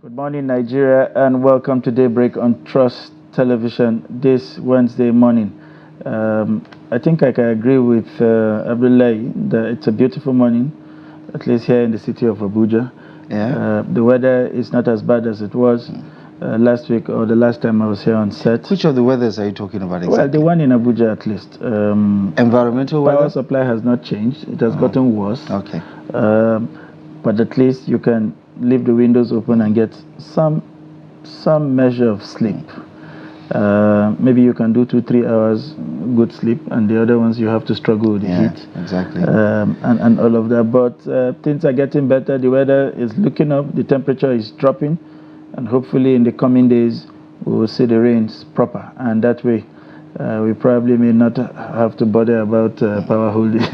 Good morning, Nigeria, and welcome to Daybreak on Trust Television this Wednesday morning. I think I can agree with Abdullahi that it's a beautiful morning, at least here in the city of Abuja. Yeah. The weather is not as bad as it was last week or the last time I was here on set. Which of the weathers are you talking about exactly? Well, the one in Abuja at least. Environmental weather? Power supply has not changed. It has gotten worse. Okay. But at least you can leave the windows open and get some measure of sleep. Maybe you can do 2-3 hours good sleep, and the other ones you have to struggle with the heat. Exactly. And all of that. But things are getting better. The weather is looking up. The temperature is dropping, and hopefully in the coming days we will see the rains proper. And that way, we probably may not have to bother about power holding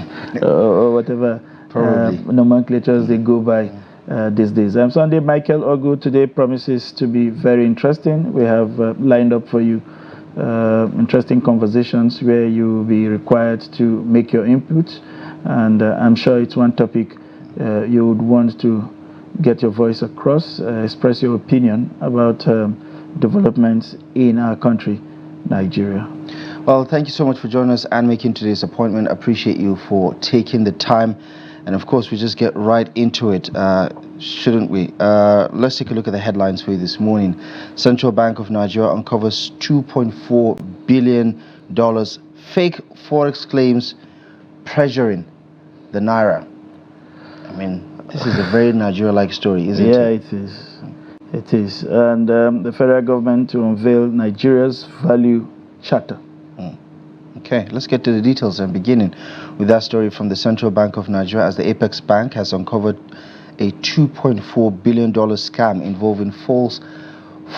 or whatever nomenclatures they go by. These days. I'm Sunday Michael Ogu. Today promises to be very interesting. We have lined up for you interesting conversations where you will be required to make your input, and I'm sure it's one topic you would want to get your voice across, express your opinion about developments in our country, Nigeria. Well, thank you so much for joining us and making today's appointment. Appreciate you for taking the time. And of course, we just get right into it, shouldn't we? Let's take a look at the headlines for you this morning. Central Bank of Nigeria uncovers $2.4 billion fake Forex claims pressuring the Naira. I mean, this is a very Nigeria-like story, isn't it? Yeah, it is. It is. And the federal government to unveil Nigeria's value charter. Okay, let's get to the details and beginning with that story from the Central Bank of Nigeria, as the Apex Bank has uncovered a $2.4 billion scam involving false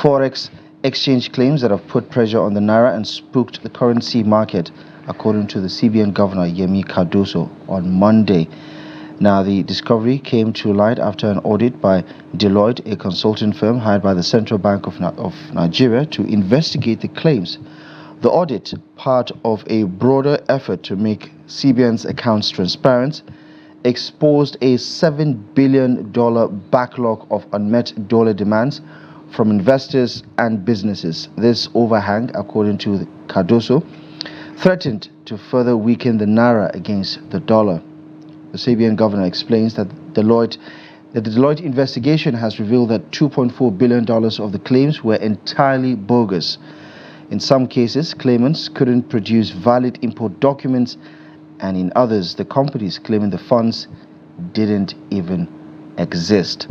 Forex exchange claims that have put pressure on the Naira and spooked the currency market, according to the CBN Governor Yemi Cardoso on Monday. Now, the discovery came to light after an audit by Deloitte, a consulting firm hired by the Central Bank of Nigeria to investigate the claims. The audit, part of a broader effort to make CBN's accounts transparent, exposed a $7 billion backlog of unmet dollar demands from investors and businesses. This overhang, according to Cardoso, threatened to further weaken the Naira against the dollar. The CBN governor explains that the Deloitte investigation has revealed that $2.4 billion of the claims were entirely bogus. In some cases, claimants couldn't produce valid import documents, and in others, the companies claiming the funds didn't even exist.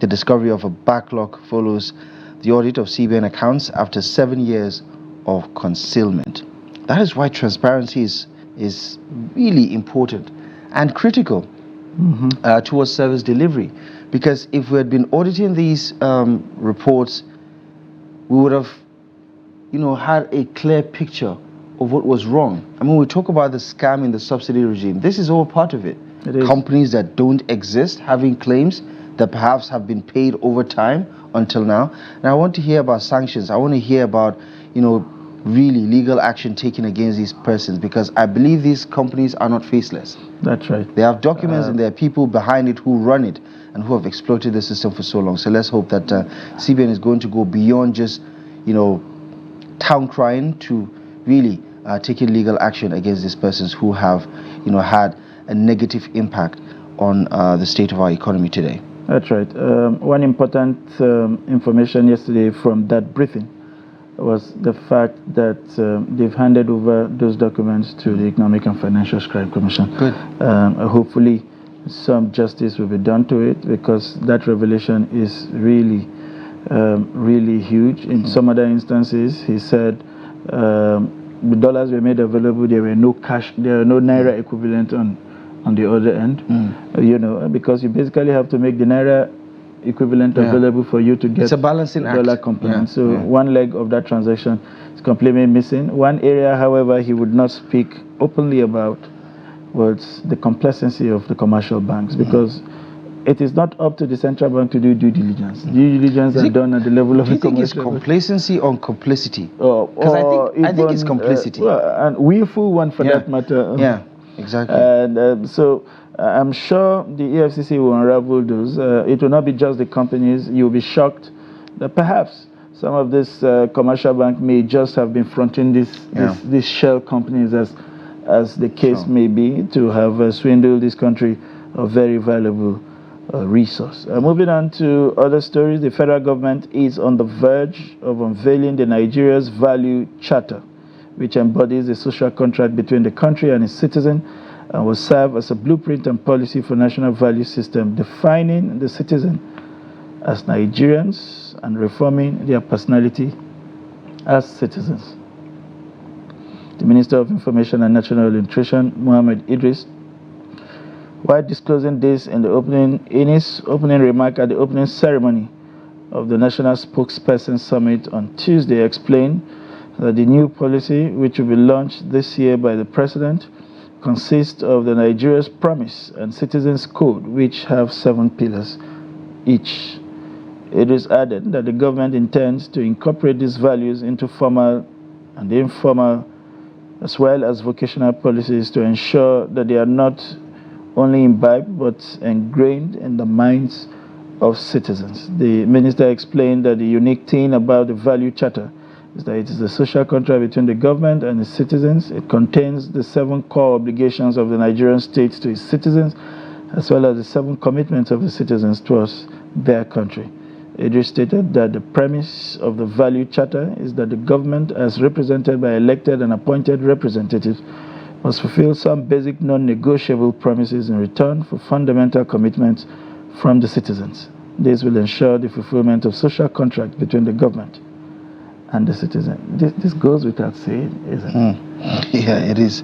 The discovery of a backlog follows the audit of CBN accounts after 7 years of concealment. That is why transparency is really important and critical towards service delivery. Because if we had been auditing these reports, we would have had a clear picture of what was wrong. I mean, we talk about the scam in the subsidy regime. This is all part of it. Companies that don't exist having claims that perhaps have been paid over time until now. And I want to hear about sanctions. I want to hear about, really legal action taken against these persons, because I believe these companies are not faceless. That's right. They have documents and there are people behind it who run it and who have exploited the system for so long. So let's hope that CBN is going to go beyond just, town crying to really taking legal action against these persons who have, had a negative impact on the state of our economy today. That's right. One important information yesterday from that briefing was the fact that they've handed over those documents to the Economic and Financial Crime Commission. Good. Hopefully some justice will be done to it, because that revelation is really huge. In some other instances, he said the dollars were made available, there were no cash, there were no Naira equivalent on the other end, because you basically have to make the Naira equivalent available for you to get it's a balancing dollar component. One leg of that transaction is completely missing. One area, however, he would not speak openly about was the complacency of the commercial banks, because it is not up to the central bank to do due diligence. Due diligence is done at the level of the commercial. Do you think it's complacency or complicity? Because I think it's complicity. And willful one for that matter. Yeah, exactly. And so I'm sure the EFCC will unravel those. It will not be just the companies. You'll be shocked that perhaps some of this commercial bank may just have been fronting these shell companies, as the case may be, to have swindled this country of very valuable resource. Moving on to other stories, the federal government is on the verge of unveiling the Nigeria's Value Charter, which embodies the social contract between the country and its citizens and will serve as a blueprint and policy for national value system, defining the citizen as Nigerians and reforming their personality as citizens. The Minister of Information and National Nutrition, Mohammed Idris, while disclosing this in his opening remark at the opening ceremony of the National Spokesperson Summit on Tuesday, explained that the new policy, which will be launched this year by the President, consists of the Nigeria's Promise and Citizens Code, which have 7 pillars each. It is added that the government intends to incorporate these values into formal and informal as well as vocational policies to ensure that they are not only imbibed but ingrained in the minds of citizens. The minister explained that the unique thing about the Value Charter is that it is a social contract between the government and its citizens. It contains the 7 core obligations of the Nigerian state to its citizens, as well as the 7 commitments of the citizens towards their country. Idris stated that the premise of the Value Charter is that the government, as represented by elected and appointed representatives, must fulfill some basic non-negotiable promises in return for fundamental commitments from the citizens. This will ensure the fulfillment of social contract between the government and the citizen. This goes without saying, isn't it? Yeah, it is.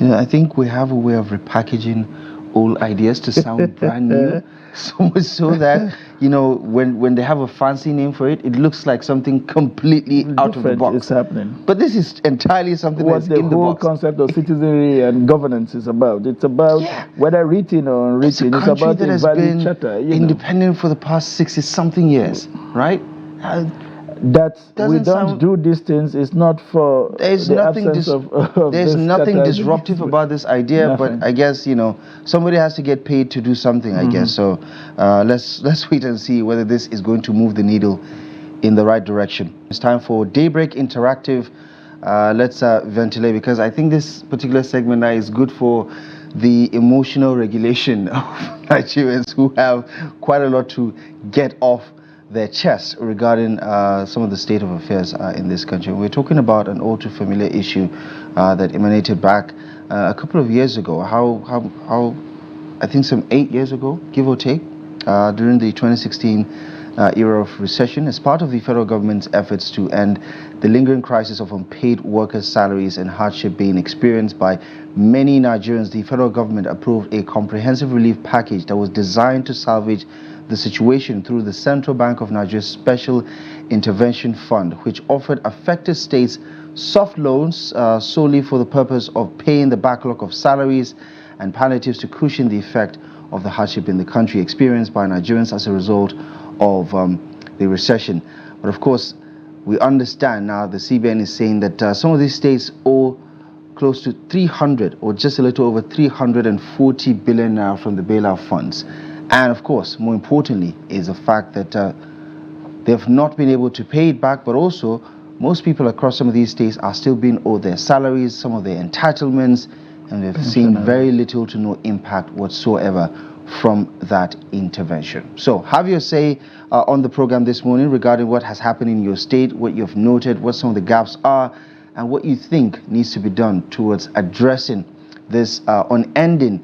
I think we have a way of repackaging old ideas to sound brand new, so much so that when they have a fancy name for it, it looks like something completely out of the box. It's happening. But this is entirely something that's in the box. What the whole concept of citizenry and governance is about. It's about whether written or unwritten. It's about the Value Charter. Independent for the past 60-something years, right? That we don't do these things is not for there's the nothing absence of there's nothing disruptive about this idea, nothing. But I guess somebody has to get paid to do something, I guess. So let's wait and see whether this is going to move the needle in the right direction. It's time for Daybreak Interactive. Let's ventilate, because I think this particular segment now is good for the emotional regulation of Nigerians who have quite a lot to get off their chest regarding some of the state of affairs in this country. We're talking about an all too familiar issue that emanated back a couple of years ago. How I think some 8 years ago, give or take, during the 2016 era of recession, as part of the federal government's efforts to end the lingering crisis of unpaid workers' salaries and hardship being experienced by many Nigerians, the federal government approved a comprehensive relief package that was designed to salvage the situation through the Central Bank of Nigeria's Special Intervention Fund, which offered affected states soft loans solely for the purpose of paying the backlog of salaries and palliatives to cushion the effect of the hardship in the country experienced by Nigerians as a result of the recession. But of course, we understand now the CBN is saying that some of these states owe close to 300 or just a little over 340 billion now from the bailout funds. And of course, more importantly, is the fact that they have not been able to pay it back, but also most people across some of these states are still being owed their salaries, some of their entitlements, and they've seen very little to no impact whatsoever from that intervention. So have your say on the program this morning regarding what has happened in your state, what you've noted, what some of the gaps are, and what you think needs to be done towards addressing this unending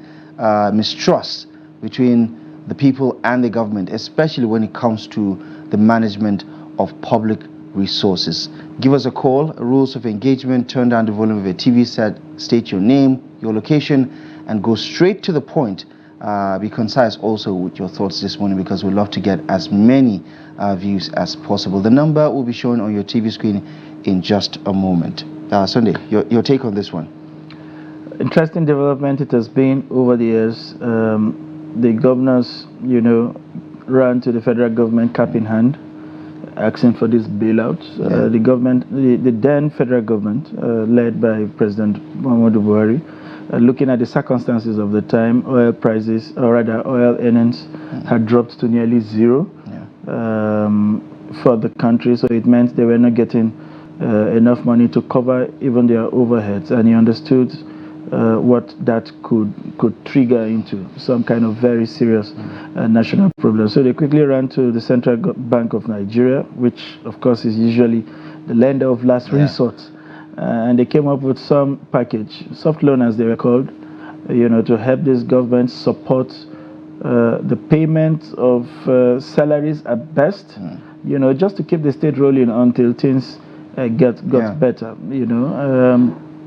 mistrust between the people and the government, especially when it comes to the management of public resources. Give us a call. Rules of engagement: turn down the volume of your TV set, state your name, your location, and go straight to the point. Be concise also with your thoughts this morning, because we'd love to get as many views as possible. The number will be shown on your TV screen in just a moment. Sunday, your take on this one? Interesting development it has been over the years. The governors, ran to the federal government cap in hand, asking for these bailouts. The government, the then federal government, led by President Muhammadu Buhari, looking at the circumstances of the time, oil prices, or rather oil earnings, had dropped to nearly zero for the country. So it meant they were not getting enough money to cover even their overheads. And he understood what that could trigger into some kind of very serious national problem. So they quickly ran to the Central Bank of Nigeria, which of course is usually the lender of last resort. And they came up with some package, soft loan as they were called, to help this government support the payment of salaries at best, just to keep the state rolling until things got better.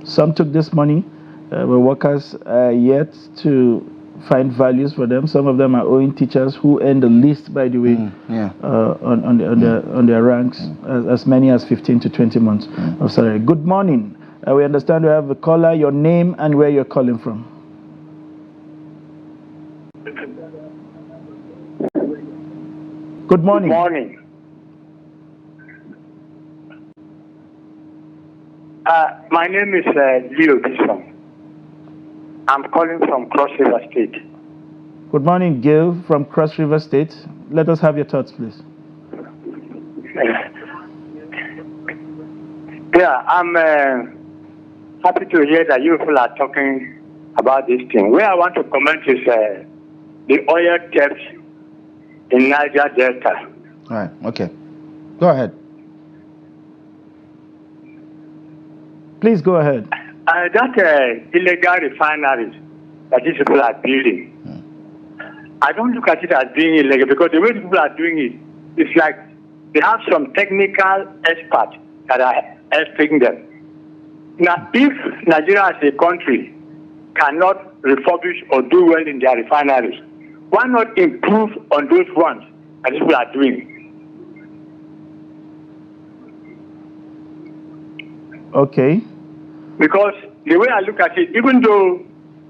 Some took this money, where workers are yet to find values for them. Some of them are owing teachers who earn the least, by the way, on their ranks, as many as 15 to 20 months of salary. Good morning. We understand we have a caller, your name and where you're calling from. Good morning. Good morning. My name is Leo Bison. I'm calling from Cross River State. Good morning, Gil from Cross River State. Let us have your thoughts, please. I'm happy to hear that you people are talking about this thing. Where I want to comment is the oil theft in Niger Delta. All right, okay. Go ahead. Please go ahead. That illegal refineries that these people are building, I don't look at it as being illegal, because the way people are doing it, it's like they have some technical experts that are helping them. Now, if Nigeria as a country cannot refurbish or do well in their refineries, why not improve on those ones that people are doing? Okay. Because the way I look at it, even though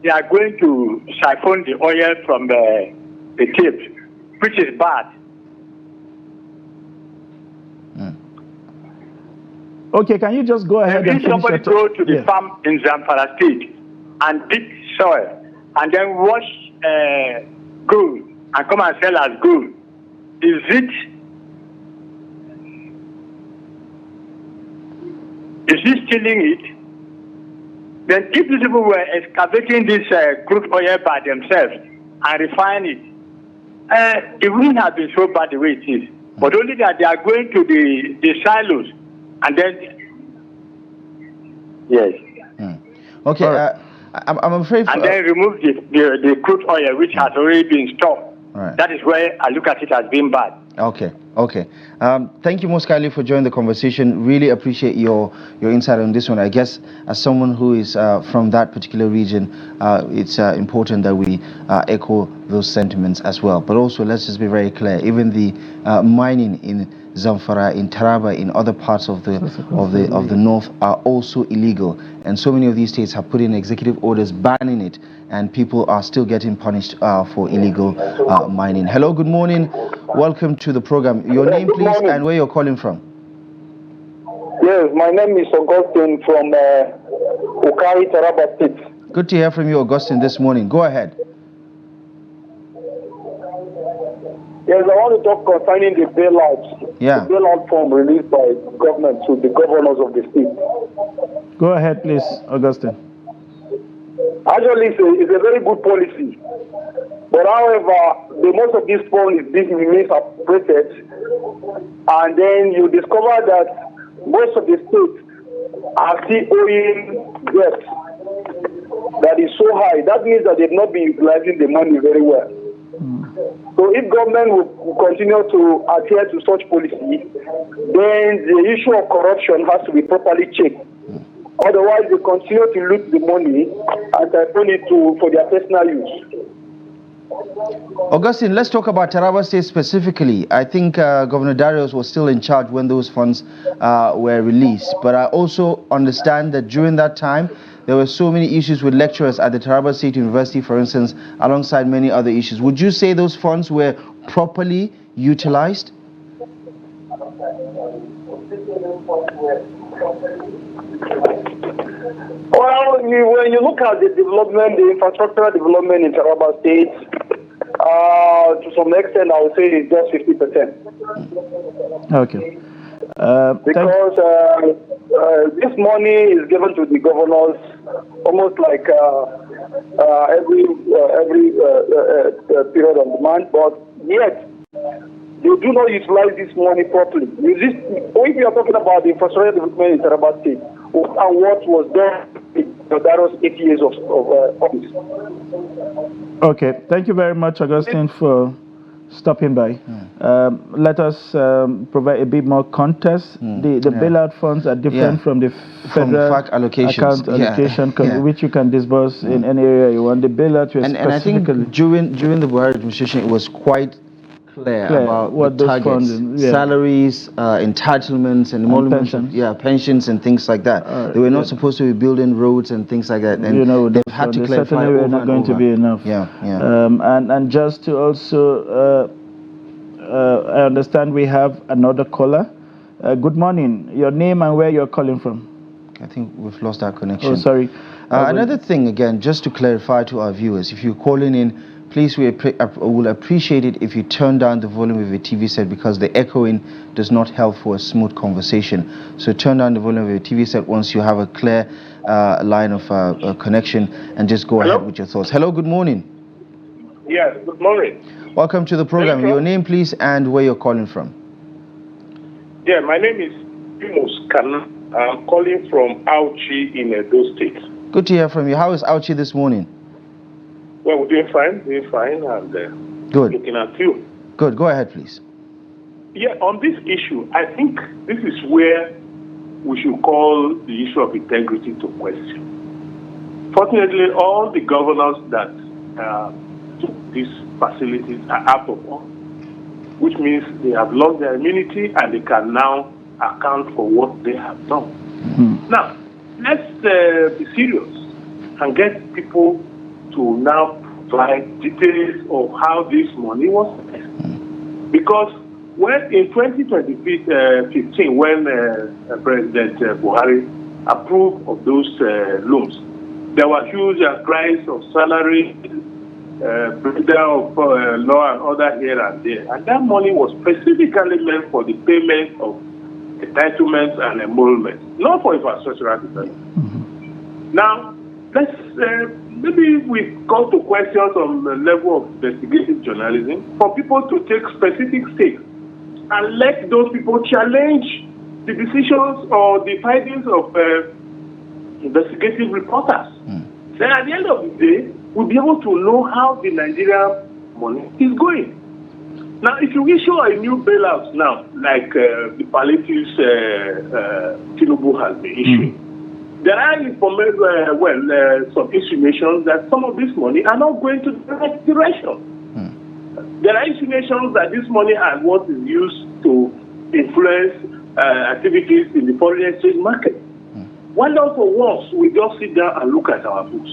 they are going to siphon the oil from the tape, which is bad. Okay, can you just go ahead and if somebody go to the farm in Zamfara State and dig soil and then wash gold and come and sell as gold, is he stealing it? Then if these people were excavating this crude oil by themselves and refine it, it wouldn't have been so bad the way it is. But only that they are going to the silos and then, yes. Okay, I'm afraid... and then remove the crude oil, which has already been stored. Right. That is where I look at it as being bad. Okay. Thank you most kindly for joining the conversation. Really appreciate your insight on this one. I guess as someone who is from that particular region, it's important that we echo those sentiments as well. But also, let's just be very clear. Even the mining in Zamfara, in Taraba, in other parts of the north are also illegal, and so many of these states have put in executive orders banning it, and people are still getting punished for illegal mining. Hello, good morning. Welcome to the program. Your name, please, and where you're calling from. Yes, my name is Augustine from Ukari, Taraba State. Good to hear from you, Augustine, this morning. Go ahead. Yes, I want to talk concerning the bailout. Yeah. The bailout form released by government to the governors of the state. Go ahead, please, Augustine. Actually, it's a very good policy. But however, most of this fund is being misappropriated, and then you discover that most of the states are still owing debt that is so high. That means that they've not been utilizing the money very well. So if government will continue to adhere to such policy, then the issue of corruption has to be properly checked. Otherwise, they continue to loot the money and siphon it for their personal use. Augustine, let's talk about Taraba State specifically. I think Governor Darius was still in charge when those funds were released. But I also understand that during that time, there were so many issues with lecturers at the Taraba State University, for instance, alongside many other issues. Would you say those funds were properly utilized? Well, when you look at the development, the infrastructural development in Taraba State, to some extent, I would say it's just 50%. Okay. Because this money is given to the governors almost like every period of the month, but yet they do not utilize this money properly. If you are talking about the infrastructure development in Taraba State and what was done in Daro's 8 years of office. Okay, thank you very much, Augustine, for stopping by. Let us provide a bit more context. The bailout funds are different from the federal account allocation, which you can disburse in any area you want. The bailout was and I think during the Buhari administration, it was quite clear about what the targets, salaries, entitlements, and emoluments, pensions and things like that. They were not supposed to be building roads and things like that. And they've had to clarify over not going to be enough. And just to also, I understand we have another caller. Good morning. Your name and where you're calling from? I think we've lost our connection. Oh, sorry. Another thing, again, just to clarify to our viewers, if you're calling in, please, we will appreciate it if you turn down the volume of your TV set, because the echoing does not help for a smooth conversation. So turn down the volume of your TV set once you have a clear line of connection, and just go ahead with your thoughts. Hello, good morning. Yes, good morning. Welcome to the program. Your name, please, and where you're calling from. Yeah, my name is Tinubu. I'm calling from Auchi in Edo State. Good to hear from you. How is Auchi this morning? Well, we're doing fine, and good. Looking at you. Good. Go ahead, please. Yeah, on this issue, I think this is where we should call the issue of integrity to question. Fortunately, all the governors that took these facilities are out of office, which means they have lost their immunity and they can now account for what they have done. Now, let's be serious and get people to now provide details of how this money was spent. Because when in 2015, when President Buhari approved of those loans, there were huge cries of salary, breakdown of law and order here and there. And that money was specifically meant for the payment of entitlements and emoluments, not for infrastructural development. Now, let's maybe we come to questions on the level of investigative journalism for people to take specific stakes and let those people challenge the decisions or the findings of investigative reporters. Then at the end of the day, we'll be able to know how the Nigerian money is going. Now, if you issue a new bailout now, like the palliatives Tinubu has been issuing, there are some insinuations that some of this money are not going to the right direction. There are insinuations that this money and what is used to influence activities in the foreign exchange market. Why not for once we just sit down and look at our books?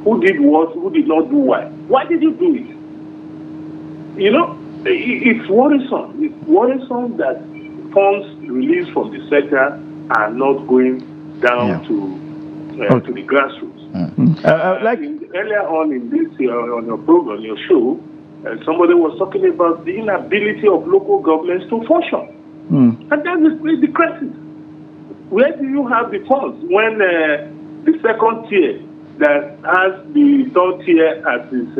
Who did what? Who did not do what? Why did you do it? You know, it's worrisome. It's worrisome that funds released from the sector are not going down to the grassroots. Earlier on in this on your program, your show, somebody was talking about the inability of local governments to function, and that is the crisis. Where do you have the funds when the second tier that has the third tier as its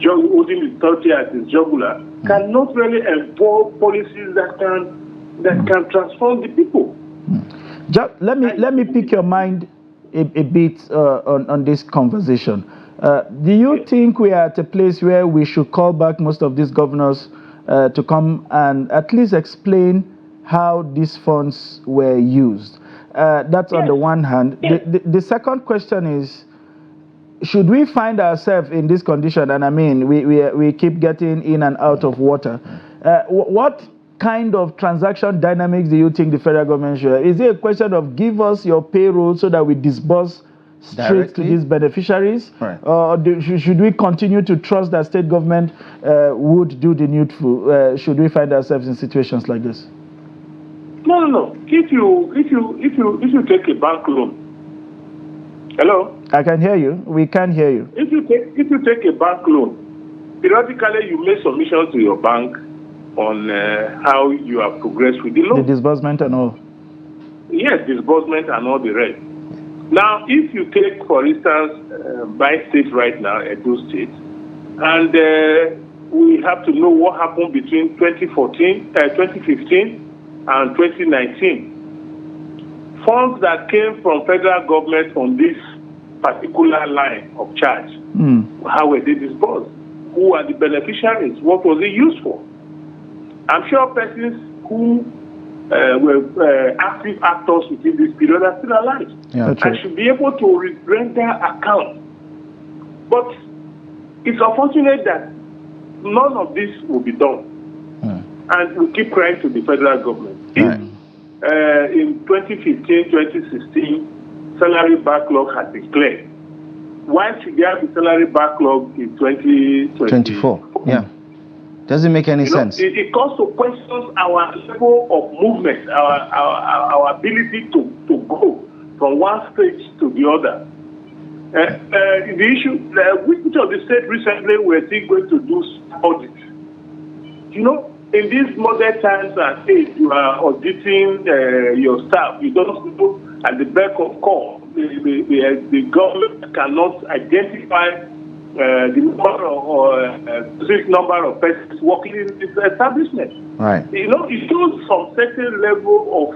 holding the third tier as its jugular cannot really involve policies that can transform the people? Let me pick your mind a bit on this conversation. Do you think we are at a place where we should call back most of these governors to come and at least explain how these funds were used? That's on the one hand. The second question is, should we find ourselves in this condition, and I mean we keep getting in and out of water, what kind of transaction dynamics do you think the federal government should have? Is it a question of give us your payroll so that we disburse straight to these beneficiaries? Right. Or should we continue to trust that state government would do the needful? Should we find ourselves in situations like this? No. If you take a bank loan Hello? I can hear you. We can hear you. If you take a bank loan, periodically you make submission to your bank on how you have progressed with the loan. The disbursement and all. Yes, disbursement and all the rest. Now, if you take, for instance, my state right now, Edo State, and we have to know what happened between 2015 and 2019. Funds that came from federal government on this particular line of charge, how were they disbursed? Who are the beneficiaries? What was it used for? I'm sure persons who were active actors within this period are still alive. Yeah, and should be able to render account. But it's unfortunate that none of this will be done. And we keep crying to the federal government. Right. In 2015, 2016, salary backlog had been cleared. Why should there be salary backlog in 2024? Yeah. Doesn't make any sense. It calls to question our level of movement, our ability to go from one stage to the other. The issue, which of the states recently were still going to do audit? In these modern times and age, you are auditing your staff. You don't go at the beck of call. The government cannot identify the number of persons working in this establishment. Right. It shows some certain level of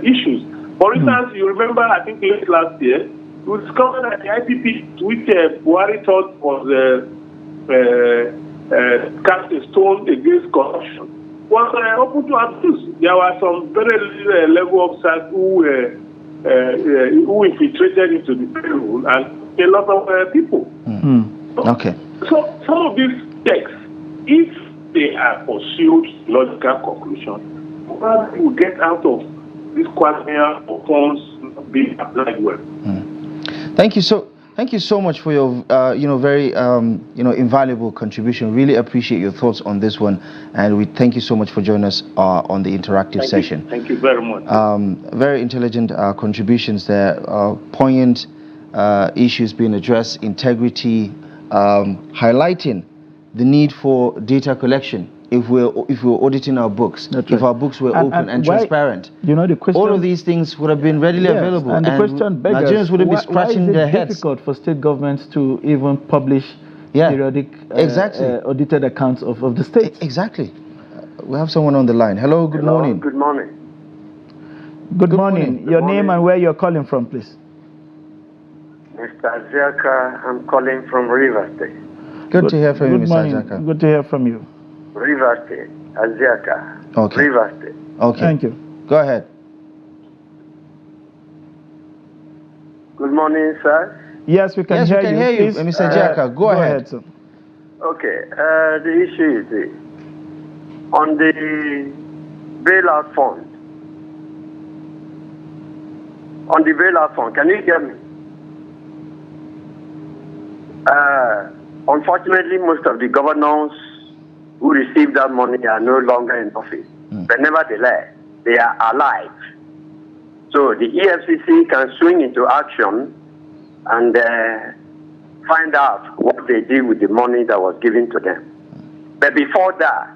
issues. For instance, you remember, I think late last year, we discovered that the IPP, which Buhari thought was cast a stone against corruption, was open to abuse. There were some very level officers who infiltrated into the payroll and a lot of people. Okay. So some of these texts, if they are pursued logical conclusion, we will get out of this quagmire of funds being applied well. Thank you so much for your very invaluable contribution. Really appreciate your thoughts on this one, and we thank you so much for joining us on the interactive session. Thank you very much. Very intelligent contributions there. Poignant issues being addressed, integrity, highlighting the need for data collection. If we're auditing our books, if our books were open and transparent, the question, all of these things would have been readily available. And the question beggars, Nigerians wouldn't be scratching their heads. It's difficult for state governments to even publish periodic audited accounts of the state. Exactly. We have someone on the line. Hello, good morning. Good morning. Good morning. Your name and where you're calling from, please. Mr. Aziaka, I'm calling from River State. Good to hear from you, Mr. morning. Aziaka. Good to hear from you. River State, Aziaka. Okay. River State. Okay. Thank you. Go ahead. Good morning, sir. Yes, we can hear you. Please, Mr. Aziaka. Go ahead. Sir. Okay. The issue is this. On the bailout fund. Can you hear me? Unfortunately, most of the governors who received that money are no longer in office. But nevertheless, they are alive. So the EFCC can swing into action and find out what they did with the money that was given to them. But before that,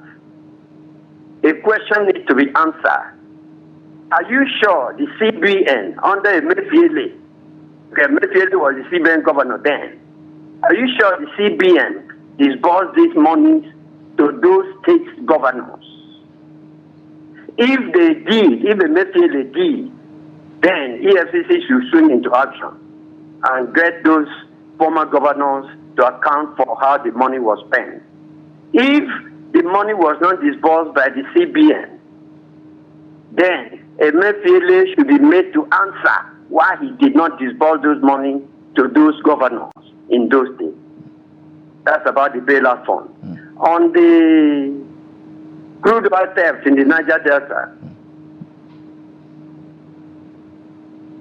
a question needs to be answered. Are you sure the CBN under Emefiele, Emefiele was the CBN governor then, are you sure the CBN disbursed these monies to those state governors? If they did, if Emefiele did, then EFCC should swing into action and get those former governors to account for how the money was spent. If the money was not disbursed by the CBN, then Emefiele should be made to answer why he did not disburse those money to those governors in those states. That's about the bailout fund. On the crude oil theft in the Niger Delta,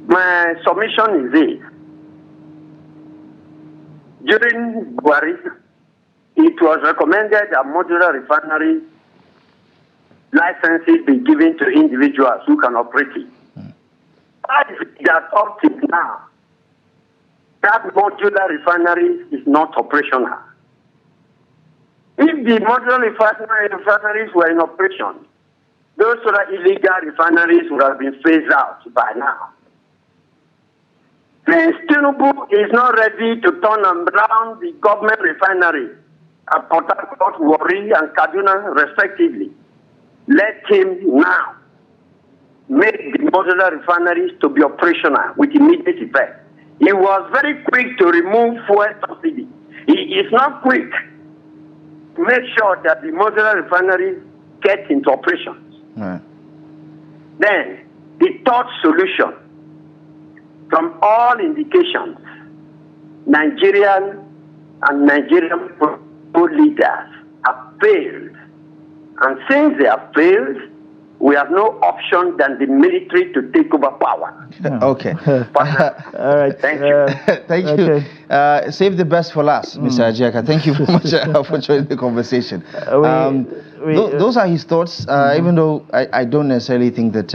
my submission is this. During Buhari, it was recommended that modular refinery licenses be given to individuals who can operate it. Why is it that up to now, that modular refinery is not operational. If the modular refineries were in operation, those other illegal refineries would have been phased out by now. Since Tinubu is not ready to turn around the government refinery at Port Harcourt, Warri, and Kaduna, respectively, let him now make the modular refineries to be operational with immediate effect. He was very quick to remove fuel subsidy. He is not quick to make sure that the modular refineries get into operations. Right. Then, the third solution, from all indications, Nigerian leaders have failed. And since they have failed, we have no option than the military to take over power. Okay. All right. Thank you. Thank you. Save the best for last, Mr. Ajaka. Thank you very much for joining the conversation. Those are his thoughts, even though I don't necessarily think that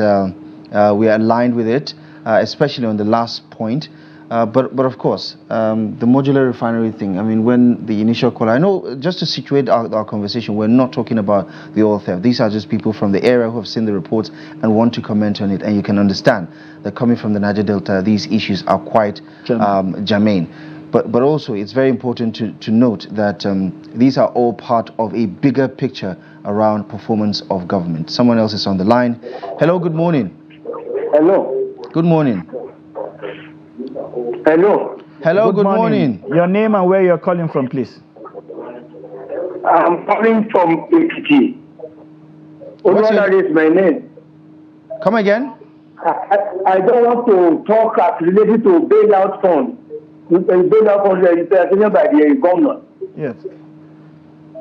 we are aligned with it, especially on the last point. But of course, the modular refinery thing, I mean, when the initial call, I know, just to situate our conversation, we're not talking about the oil theft. These are just people from the area who have seen the reports and want to comment on it. And you can understand that coming from the Niger Delta, these issues are quite germane. But also, it's very important to note that these are all part of a bigger picture around performance of government. Someone else is on the line. Hello, good morning. Hello. Good morning. Hello. Hello, good morning. Your name and where you're calling from, please. I'm calling from APT. That is my name. Come again? I don't want to talk related to bailout funds. Bailout funds are taken by the government. Yes.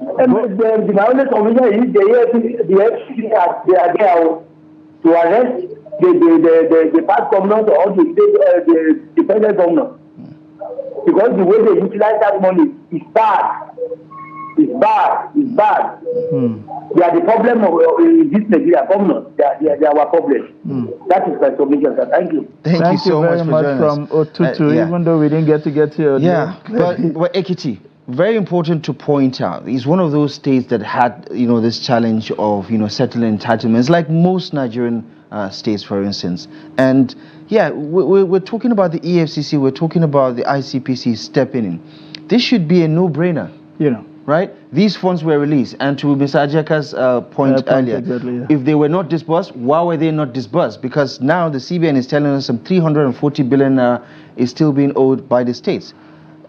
My only conviction is the FCC, they are there to arrest the past government or the present government. Because the way they utilize that money is bad. It's bad. They are the problem of this Nigeria government. They are our problem. That is my submission, sir. Thank you. Thank you so very much for joining from Otutu, even though we didn't get to here. Yeah, but Ekiti, very important to point out, is one of those states that had, this challenge of, settling entitlements, like most Nigerian states, for instance. And yeah, we're talking about the EFCC, we're talking about the ICPC stepping in. This should be a no-brainer, right? These funds were released, and to Mr. Ajaka's point earlier, exactly, if they were not disbursed, why were they not disbursed? Because now the CBN is telling us some 340 billion is still being owed by the states.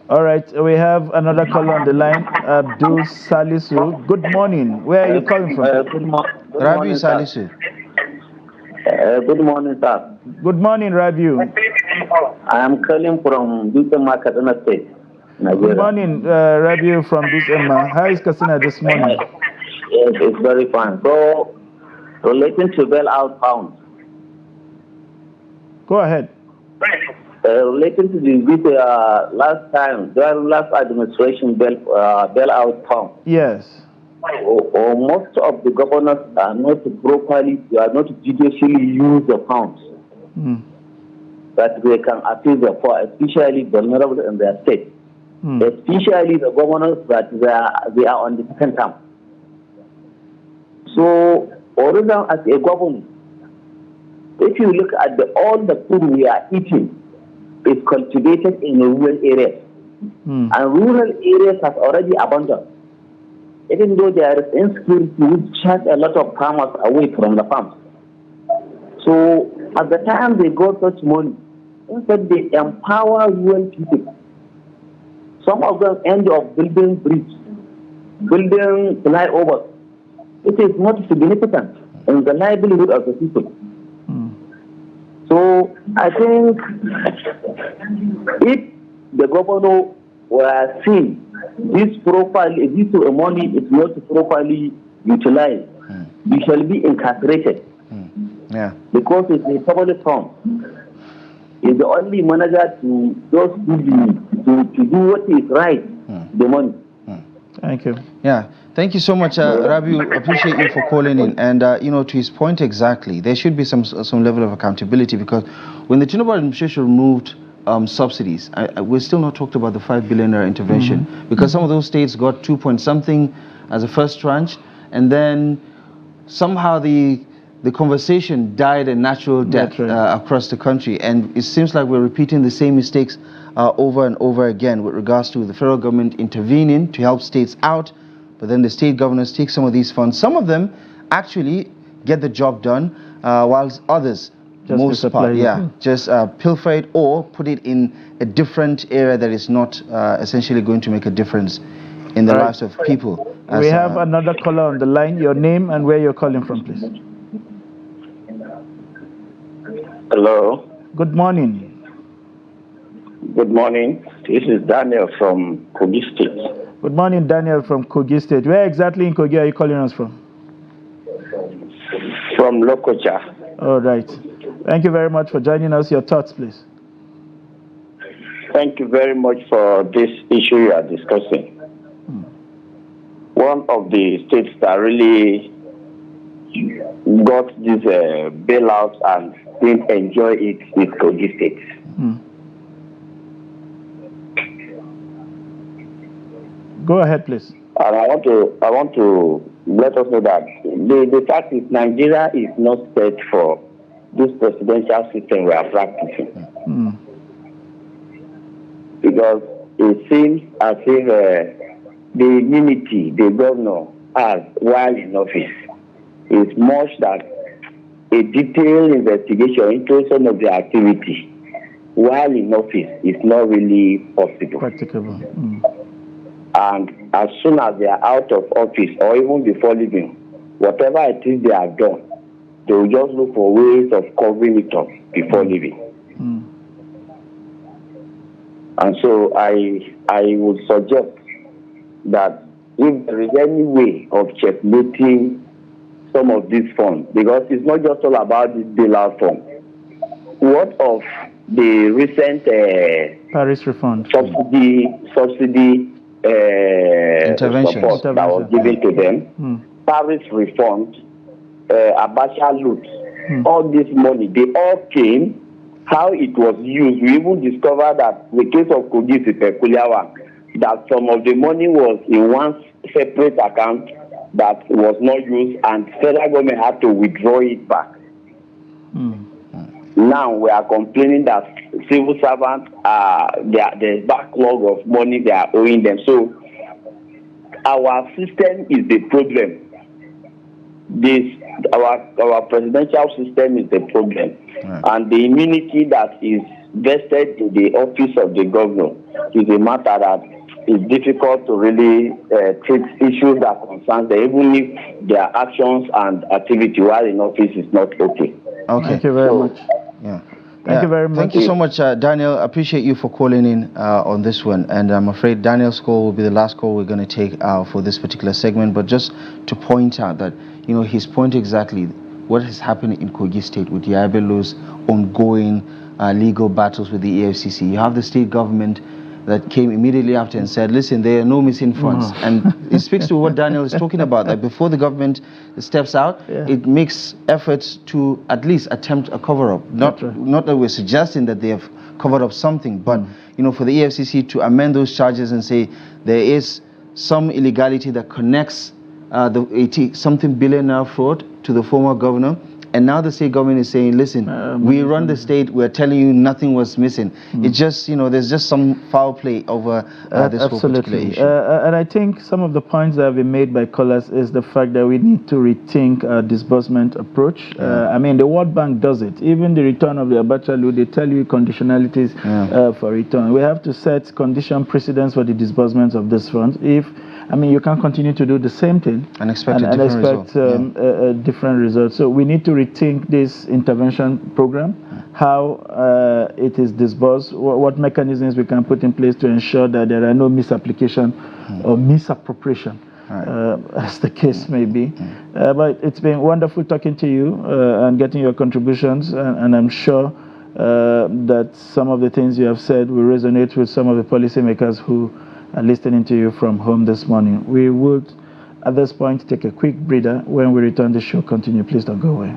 All right, we have another caller on the line, Abdul Salisu. Good morning. Where are you calling from? Good morning, Salisu. Good morning, sir. Good morning, Rabiu. I am calling from Dutema, Kaduna State, Nigeria. Good morning, Rabiu from Dutema. How is Katsina this morning? Yes, it's very fine. So, relating to bailout funds. Go ahead. Relating to the last administration bailout fund. Yes. Or most of the governors are not judicially use the funds that they can assist the poor, especially vulnerable in their state. Especially the governors that they are on the second term. So, already as a government, if you look at all the food we are eating, is cultivated in the rural areas. And rural areas have already abandoned. Even though there is insecurity, which chase a lot of farmers away from the farms. So at the time they got such money, instead they empower rural people. Some of them end up building bridges, building flyovers. It is not significant in the livelihood of the people. So I think if the governor were seen this money is not properly utilized, you shall be incarcerated. Because it's a public fund. It's the only manager to just to do what is right, the money. Thank you. Yeah, thank you so much, Rabiu. Appreciate you for calling in. And to his point exactly, there should be some level of accountability, because when the Tinubu administration removed subsidies. We're still not talked about the 5 billion naira intervention, because some of those states got 2 point something as a first tranche, and then somehow the conversation died a natural death across the country, and it seems like we're repeating the same mistakes over and over again with regards to the federal government intervening to help states out, but then the state governors take some of these funds. Some of them actually get the job done, whilst others, most part, just pilfer it or put it in a different area that is not essentially going to make a difference in the lives of people. We have another caller on the line. Your name and where you're calling from, please. Hello. Good morning. Good morning. This is Daniel from Kogi State. Good morning, Daniel from Kogi State. Where exactly in Kogi are you calling us from? From Lokoja. All right. Thank you very much for joining us. Your thoughts, please. Thank you very much for this issue you are discussing. One of the states that really got this bailout and didn't enjoy it is Kogi State. Go ahead, please. And I want to let us know that the fact is Nigeria is not set for this presidential system we are practicing. Because it seems as if the immunity the governor has while in office is much that a detailed investigation into some of the activity while in office is not really possible. Practicable. And as soon as they are out of office or even before leaving, whatever it is they have done, they will just look for ways of covering it up before leaving. And so I would suggest that if there is any way of checkmating some of these funds, because it's not just all about this bailout fund. What of the recent Paris refund subsidy intervention that was given to them, Paris refund, Abacha loot, all this money, they all came. How it was used, we even discovered that the case of Kogi is a peculiar one, that some of the money was in one separate account that was not used, and federal government had to withdraw it back. Now we are complaining that civil servants there's backlog of money they are owing them. So our system is the problem. Our presidential system is the problem, and the immunity that is vested in the office of the governor is a matter that is difficult to really treat issues that concern them, even if their actions and activity while in office is not okay. Thank you very much. Thank you very much. Thank you so much, Daniel. I appreciate you for calling in on this one. And I'm afraid Daniel's call will be the last call we're going to take for this particular segment. But just to point out that, you know, his point exactly, what has happened in Kogi State with Yabelo's ongoing legal battles with the EFCC. You have the state government that came immediately after and said, listen, there are no missing funds. And it speaks to what Daniel is talking about, that before the government steps out, it makes efforts to at least attempt a cover-up. Not that we're suggesting that they have covered up something, but you know, for the EFCC to amend those charges and say there is some illegality that connects the 80-something billion naira fraud to the former governor. And now the state government is saying, listen, we run the state, we're telling you nothing was missing. It just, you know, there's just some foul play over this whole particular issue. And I think some of the points that have been made by callers is the fact that we need to rethink our disbursement approach. I mean, the World Bank does it. Even the return of the Abacha loan, they tell you conditionalities for return. We have to set condition precedents for the disbursements of this fund. I mean, you can't continue to do the same thing and expect different results. So we need to rethink this intervention program, how it is disbursed, what mechanisms we can put in place to ensure that there are no misapplication or misappropriation, as the case may be. But it's been wonderful talking to you and getting your contributions, and I'm sure that some of the things you have said will resonate with some of the policymakers who are listening to you from home this morning. We would, at this point, take a quick breather. When we return, the show continue. Please don't go away.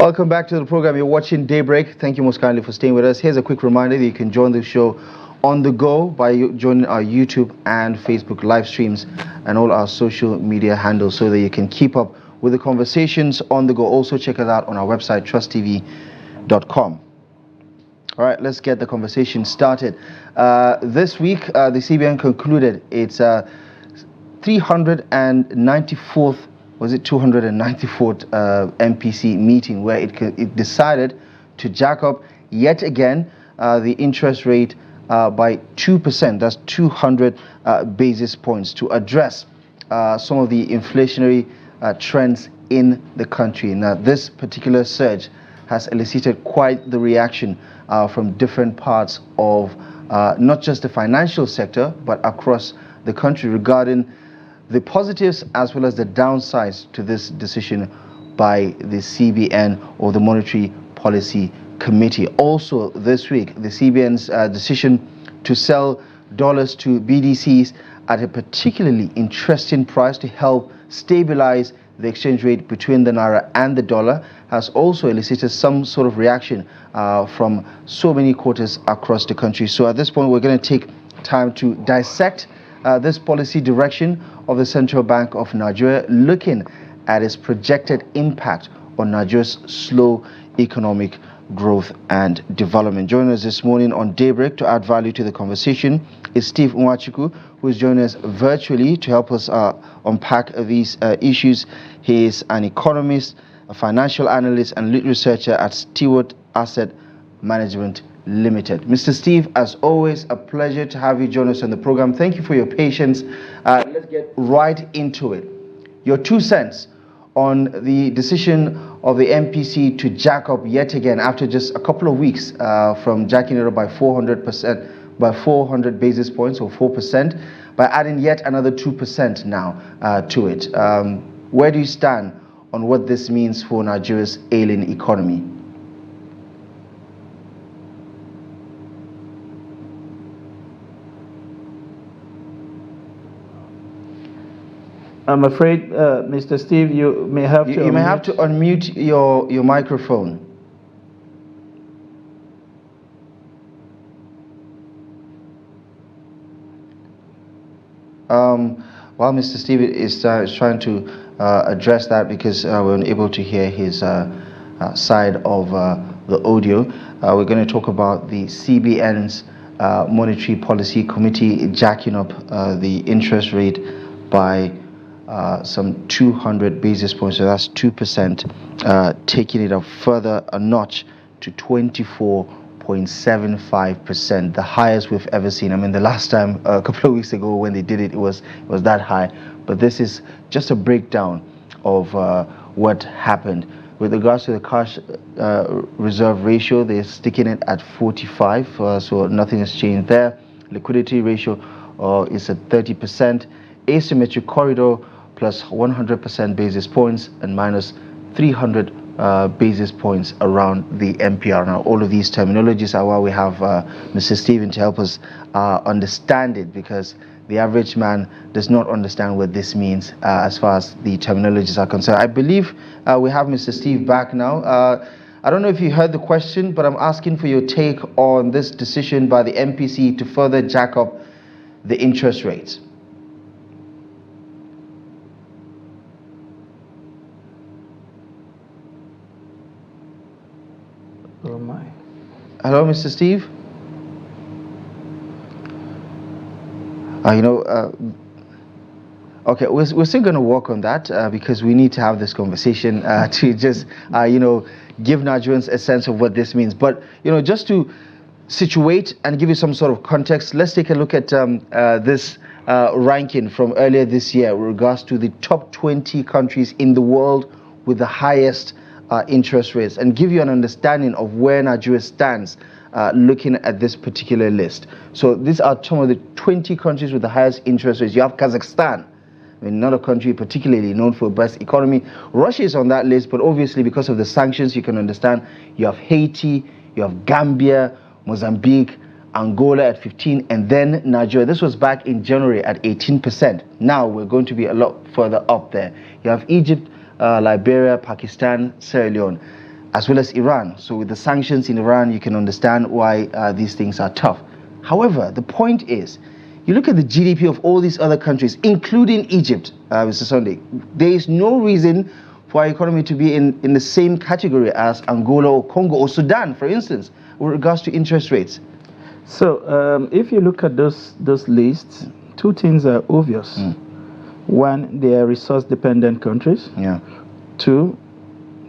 Welcome back to the program. You're watching Daybreak. Thank you most kindly for staying with us. Here's a quick reminder that you can join the show on the go by joining our YouTube and Facebook live streams and all our social media handles so that you can keep up with the conversations on the go. Also check us out on our website, trusttv.com. All right, let's get the conversation started. This week, the CBN concluded its 394th, was it 294th MPC meeting, where it decided to jack up yet again the interest rate by 2%. That's 200 basis points to address some of the inflationary trends in the country. Now, this particular surge has elicited quite the reaction from different parts of not just the financial sector, but across the country regarding the positives as well as the downsides to this decision by the CBN, or the Monetary Policy Committee. Also this week, the CBN's decision to sell dollars to BDCs at a particularly interesting price to help stabilize the exchange rate between the naira and the dollar has also elicited some sort of reaction from so many quarters across the country. So at this point, we're going to take time to dissect this policy direction of the Central Bank of Nigeria, looking at its projected impact on Nigeria's slow economic growth and development. Joining us this morning on Daybreak to add value to the conversation is Steve Nwachukwu, who is joining us virtually to help us unpack these issues. He is an economist, a financial analyst, and lead researcher at Stewart Asset Management Limited. Mr. Steve, as always, a pleasure to have you join us on the program. Thank you for your patience. Let's get right into it. Your 2 cents on the decision of the MPC to jack up yet again after just a couple of weeks from jacking it up by 400%, by 400 basis points or 4%, by adding yet another 2% now to it. Where do you stand on what this means for Nigeria's ailing economy? I'm afraid, Mr. Steve, you may have to you may have to unmute your microphone. While Mr. Steve is trying to address that, because we're unable to hear his side of the audio, we're going to talk about the CBN's Monetary Policy Committee jacking up the interest rate by some 200 basis points, so that's 2%, taking it up further a notch to 24.75%, the highest we've ever seen. I mean, the last time, a couple of weeks ago when they did it, it was that high. But this is just a breakdown of what happened. With regards to the cash reserve ratio, they're sticking it at 45, so nothing has changed there. Liquidity ratio is at 30%. Asymmetric corridor plus 100% basis points and minus 300 basis points around the MPR. Now, all of these terminologies are why we have Mr. Stephen to help us understand it, because the average man does not understand what this means as far as the terminologies are concerned. I believe we have Mr. Steve back now. I don't know if you heard the question, but I'm asking for your take on this decision by the MPC to further jack up the interest rates. Oh my. Hello, Mr. Steve. Okay, we're still going to work on that because we need to have this conversation to just, give Nigerians a sense of what this means. But, just to situate and give you some sort of context, let's take a look at this ranking from earlier this year with regards to the top 20 countries in the world with the highest interest rates, and give you an understanding of where Nigeria stands looking at this particular list. So these are some of the 20 countries with the highest interest rates. You have Kazakhstan, another country particularly known for best economy. Russia is on that list, but obviously because of the sanctions, you can understand. You have Haiti, you have Gambia, Mozambique, Angola at 15, and then Nigeria. This was back in January at 18%. Now we're going to be a lot further up there. You have Egypt, Liberia, Pakistan, Sierra Leone. as well as Iran. So with the sanctions in Iran, you can understand why these things are tough. However, the point is, you look at the GDP of all these other countries, including Egypt, Mr. Sunday, there is no reason for our economy to be in the same category as Angola or Congo or Sudan, for instance, with regards to interest rates. So if you look at those lists, two things are obvious. One, they are resource-dependent countries. Yeah. Two,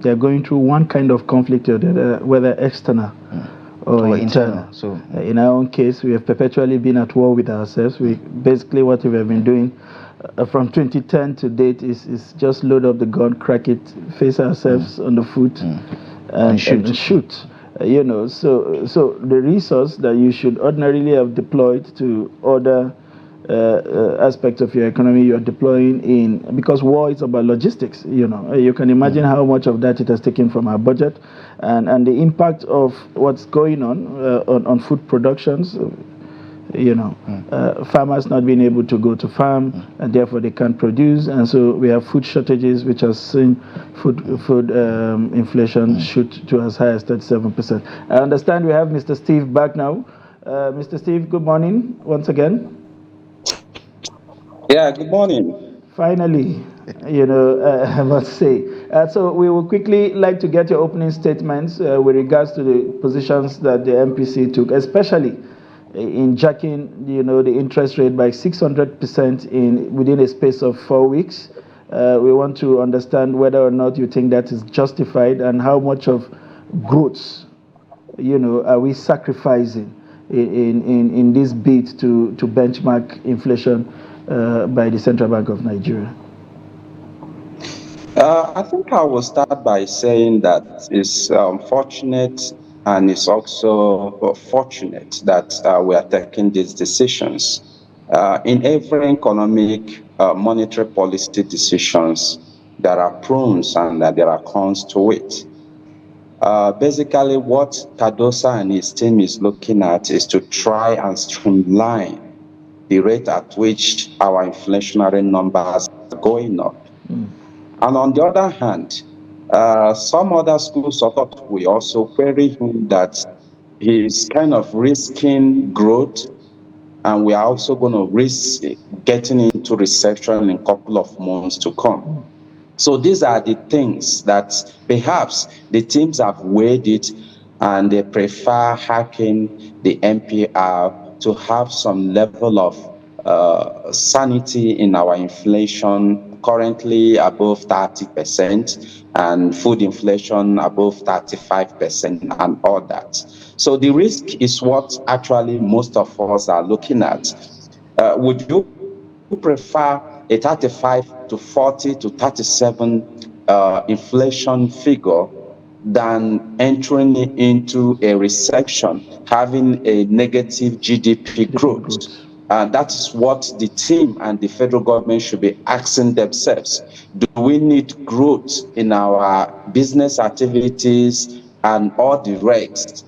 they are going through one kind of conflict or the other, whether external or internal. So in our own case, we have perpetually been at war with ourselves. We basically what we have been doing from 2010 to date is just load up the gun, crack it, face ourselves on the foot, and shoot. You know, so the resource that you should ordinarily have deployed to other aspects of your economy, you are deploying in, because war is about logistics. You know, you can imagine how much of that it has taken from our budget, and the impact of what's going on food productions. You know, farmers not being able to go to farm, and therefore they can't produce, and so we have food shortages, which has seen food inflation shoot to as high as 37%. I understand we have Mr. Steve back now. Mr. Steve, good morning once again. Yeah, good morning. Finally, you know, I must say. So we will quickly like to get your opening statements with regards to the positions that the MPC took, especially in jacking, you know, the interest rate by 600% within a space of 4 weeks. We want to understand whether or not you think that is justified, and how much of growth, you know, are we sacrificing in this bid to benchmark inflation by the Central Bank of Nigeria? I think I will start by saying that it's fortunate, and it's also fortunate that we are taking these decisions. In every economic monetary policy decisions, there are pros and there are cons to it. Basically, what Cardosa and his team is looking at is to try and streamline the rate at which our inflationary numbers are going up. And on the other hand, some other schools of thought will also query him that he's kind of risking growth, and we are also going to risk getting into recession in a couple of months to come. So these are the things that perhaps the teams have weighed it, and they prefer hacking the MPR to have some level of sanity in our inflation, currently above 30%, and food inflation above 35%, and all that. So the risk is what actually most of us are looking at. Would you prefer a 35 to 40 to 37 inflation figure than entering into a recession, having a negative GDP growth? And that is what the team and the federal government should be asking themselves. Do we need growth in our business activities and all the rest?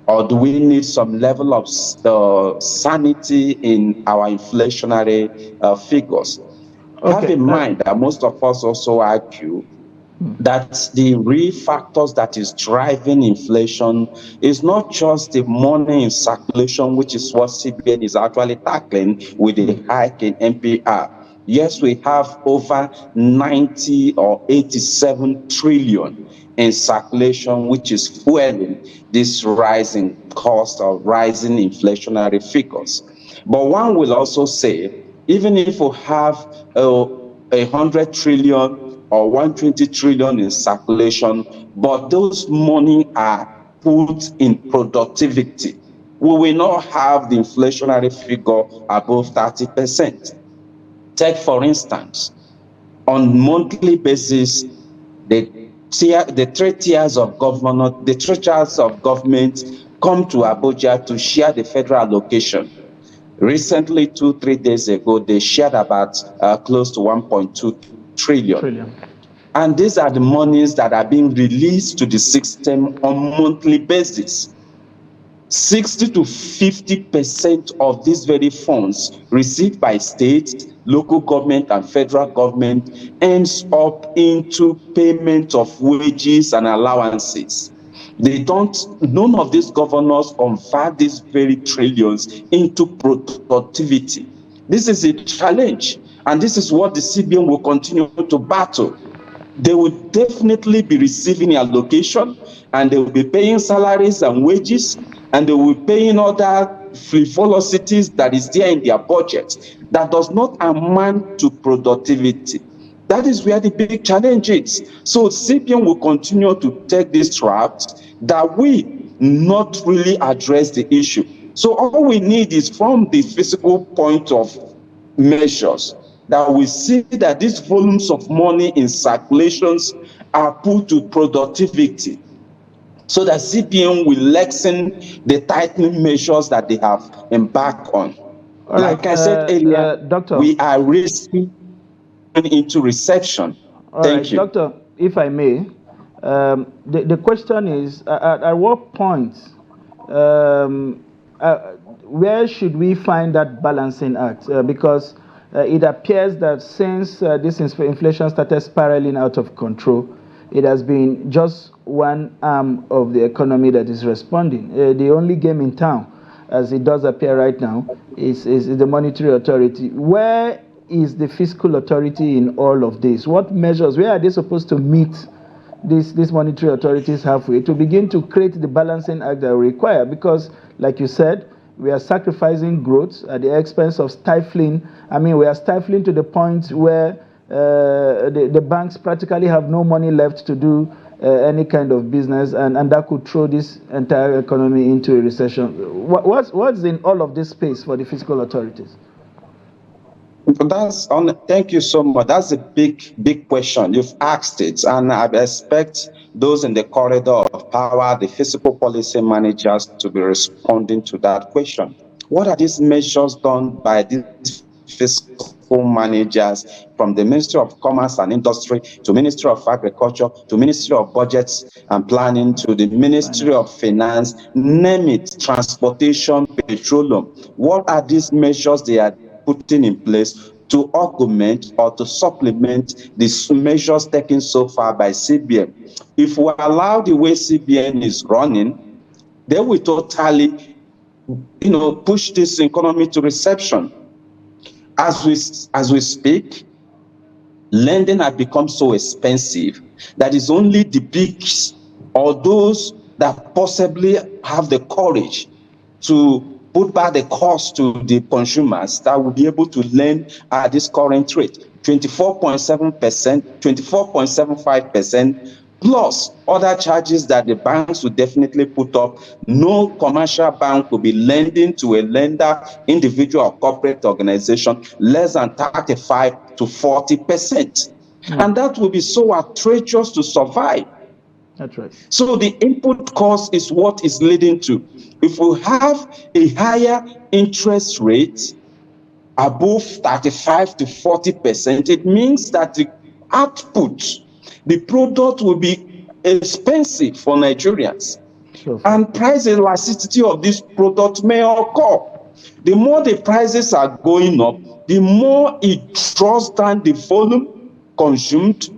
Or do we need some level of sanity in our inflationary figures? Okay. Have in mind that most of us also argue that the real factors that is driving inflation is not just the money in circulation, which is what CBN is actually tackling with the hike in MPR. Yes, we have over 90 or 87 trillion in circulation, which is fueling this rising cost or rising inflationary figures. But one will also say, even if we have 100 trillion or 120 trillion in circulation, but those money are put in productivity, we will not have the inflationary figure above 30%. Take, for instance, on monthly basis, the three tiers of government come to Abuja to share the federal allocation. Recently, 2-3 days ago, they shared about close to 1.2 trillion. And these are the monies that are being released to the system on monthly basis. 60 to 50% of these very funds received by states local government and federal government ends up into payment of wages and allowances. None of these governors convert these very trillions into productivity. This is a challenge, and this is what the CBN will continue to battle. They will definitely be receiving allocation, and they will be paying salaries and wages, and they will be paying other frivolosities that is there in their budget that does not amount to productivity. That is where the big challenge is. So CBN will continue to take this route that we not really address the issue. So all we need is, from the physical point of measures, that we see that these volumes of money in circulations are put to productivity, so that CBN will lessen the tightening measures that they have embarked on. Like I said earlier, Doctor, we are risking into recession. Thank you. Doctor, if I may, the question is, at what point, where should we find that balancing act? Because it appears that since this inflation started spiraling out of control, it has been just one arm of the economy that is responding. The only game in town, as it does appear right now, is the monetary authority. Where is the fiscal authority in all of this? What measures, where are they supposed to meet these monetary authorities halfway to begin to create the balancing act that we require? Because, like you said, we are sacrificing growth at the expense of stifling. I mean, we are stifling to the point where the banks practically have no money left to do any kind of business, and that could throw this entire economy into a recession. What's in all of this space for the fiscal authorities? Thank you so much. That's a big question. You've asked it, and I expect those in the corridor of power, the fiscal policy managers, to be responding to that question. What are these measures done by these fiscal managers, from the Ministry of Commerce and Industry to Ministry of Agriculture to Ministry of Budgets and Planning to the Ministry of Finance, name it, transportation, petroleum? What are these measures they are putting in place to augment or to supplement the measures taken so far by CBN? If we allow the way CBN is running, they will totally, push this economy to recession. As we speak, lending has become so expensive that it's only the bigs or those that possibly have the courage to put back the cost to the consumers that will be able to lend at this current rate, 24.7%, 24.75%, plus other charges that the banks will definitely put up. No commercial bank will be lending to a lender, individual or corporate organization, less than 35 to 40%. And that will be so outrageous to survive. That's right. So the input cost is what is leading to. If we have a higher interest rate above 35 to 40%, it means that the output, the product, will be expensive for Nigerians. Sure. And price elasticity of this product may occur. The more the prices are going up, the more it draws down the volume consumed,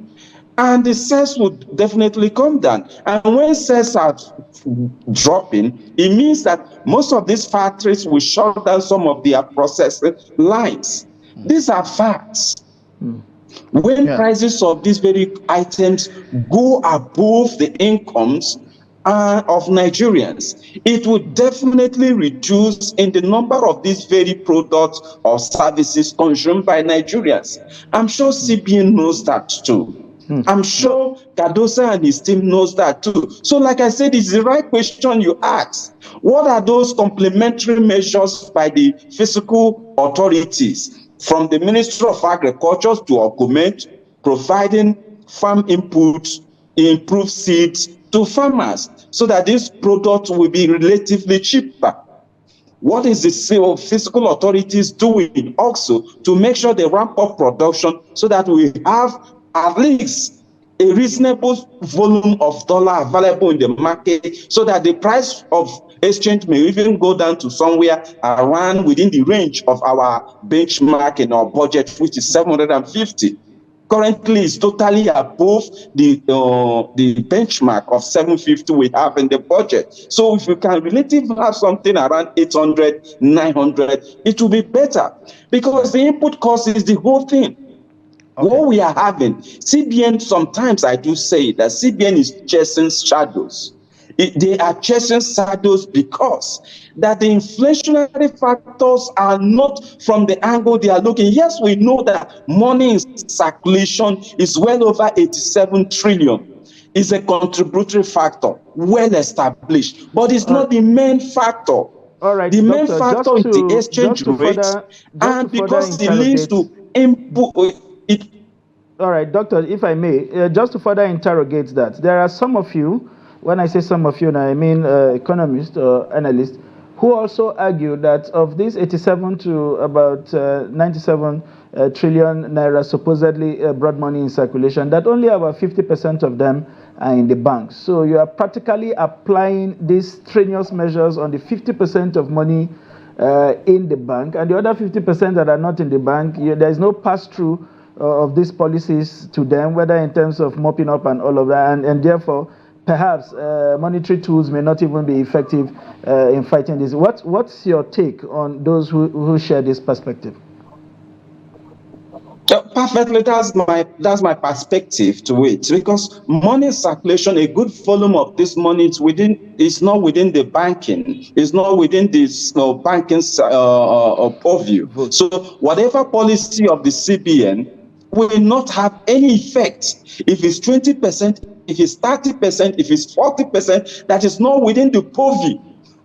and the sales would definitely come down. And when sales are dropping, it means that most of these factories will shut down some of their processing lines. These are facts. When prices of these very items go above the incomes of Nigerians, it would definitely reduce in the number of these very products or services consumed by Nigerians. I'm sure CBN knows that too. I'm sure Cardoso and his team knows that too. So like I said, it's the right question you ask. What are those complementary measures by the fiscal authorities, from the Ministry of Agriculture to augment, providing farm inputs, improve seeds to farmers, so that these products will be relatively cheaper? What is the fiscal authorities doing also to make sure they ramp up production so that we have at least a reasonable volume of dollar available in the market, so that the price of exchange may even go down to somewhere around within the range of our benchmark in our budget, which is 750. Currently, it's totally above the benchmark of 750 we have in the budget. So if you can relatively have something around 800, 900, it will be better, because the input cost is the whole thing. Okay. What we are having, CBN, sometimes I do say that CBN is chasing shadows. They are chasing shadows because that the inflationary factors are not from the angle they are looking. Yes, we know that money in circulation is well over 87 trillion. It's a contributory factor, well established, but it's not the main factor. All right, the main doctor, factor is the exchange rate, and because it leads to input. All right, doctor, if I may, just to further interrogate that, there are some of you, when I say some of you, I mean economists or analysts, who also argue that of this 87 to about 97 trillion naira supposedly broad money in circulation, that only about 50% of them are in the banks. So you are practically applying these strenuous measures on the 50% of money in the bank, and the other 50% that are not in the bank, there is no pass-through of these policies to them, whether in terms of mopping up and all of that, and therefore perhaps monetary tools may not even be effective in fighting this. What's your take on those who share this perspective? Perfectly, that's my perspective to it, because money circulation, a good volume of this money is not within the banking, it's not within this banking purview. So whatever policy of the CBN will not have any effect if it's 20%, if it's 30%, if it's 40%, that is not within the purview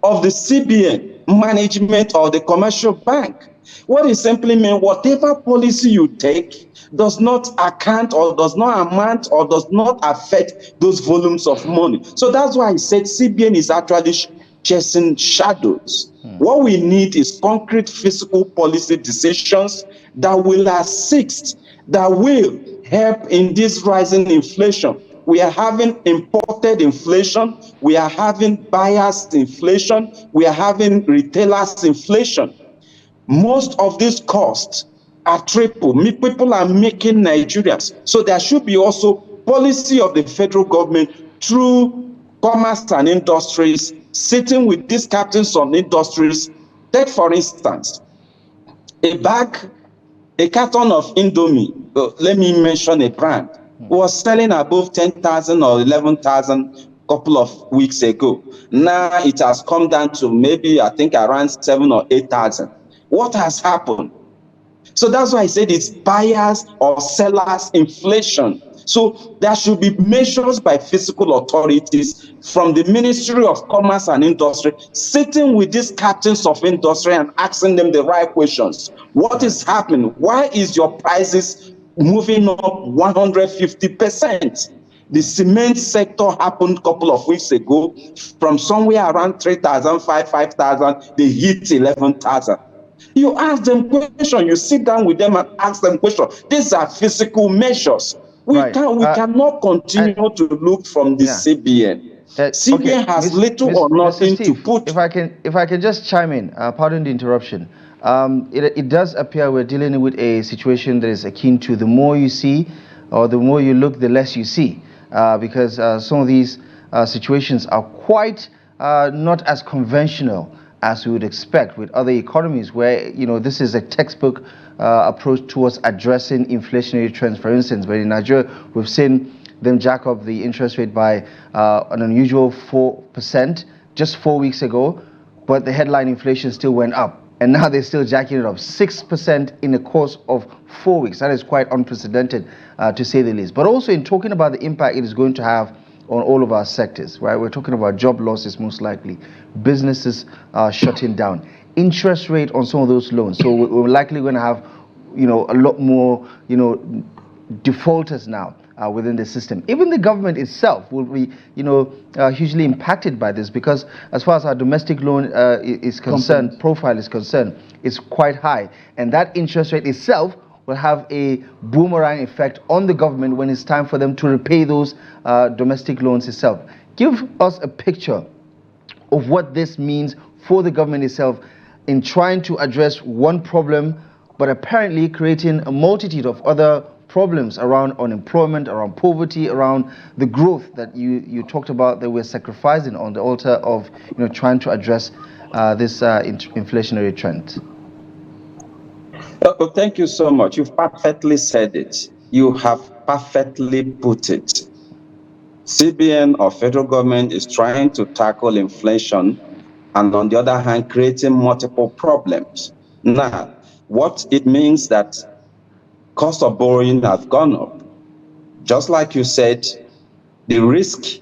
of the CBN management or the commercial bank. What it simply means, whatever policy you take does not account or does not amount or does not affect those volumes of money. So that's why I said CBN is actually chasing shadows. What we need is concrete fiscal policy decisions that will assist, that will help in this rising inflation. We are having imported inflation, we are having buyers inflation, we are having retailers inflation. Most of these costs are triple. People are making Nigerians. So there should be also policy of the federal government through commerce and industries, sitting with these captains of industries. Take, for instance, a carton of Indomie, let me mention a brand, was selling above 10,000 or 11,000 a couple of weeks ago. Now it has come down to maybe, I think, around 7,000 or 8,000. What has happened? So that's why I said it's buyers or sellers inflation. So there should be measures by fiscal authorities from the Ministry of Commerce and Industry, sitting with these captains of industry and asking them the right questions. What is happening? Why is your prices moving up 150%? The cement sector happened a couple of weeks ago. From somewhere around 3,000, 5,000, they hit 11,000. You ask them questions, you sit down with them and ask them questions. These are physical measures. We cannot continue to look from the CBN. CBN has little or nothing to put. If I can just chime in, pardon the interruption. It does appear we're dealing with a situation that is akin to the more you see, or the more you look, the less you see, because some of these situations are quite not as conventional as we would expect with other economies, where this is a textbook approach towards addressing inflationary trends, for instance. But in Nigeria, we've seen them jack up the interest rate by an unusual 4% just 4 weeks ago, but the headline inflation still went up, and now they're still jacking it up 6% in the course of 4 weeks. That is quite unprecedented, to say the least. But also, in talking about the impact it is going to have on all of our sectors, right? We're talking about job losses, most likely, businesses shutting down, interest rate on some of those loans. So we're likely going to have, a lot more, defaulters now within the system. Even the government itself will be, hugely impacted by this, because as far as our domestic loan is concerned, profile is concerned, it's quite high, and that interest rate itself will have a boomerang effect on the government when it's time for them to repay those domestic loans itself. Give us a picture of what this means for the government itself in trying to address one problem, but apparently creating a multitude of other problems around unemployment, around poverty, around the growth that you talked about that we're sacrificing on the altar of trying to address this inflationary trend? Thank you so much. You've perfectly said it. You have perfectly put it. CBN or federal government is trying to tackle inflation and on the other hand, creating multiple problems. Now, what it means that cost of borrowing has gone up. Just like you said, the risk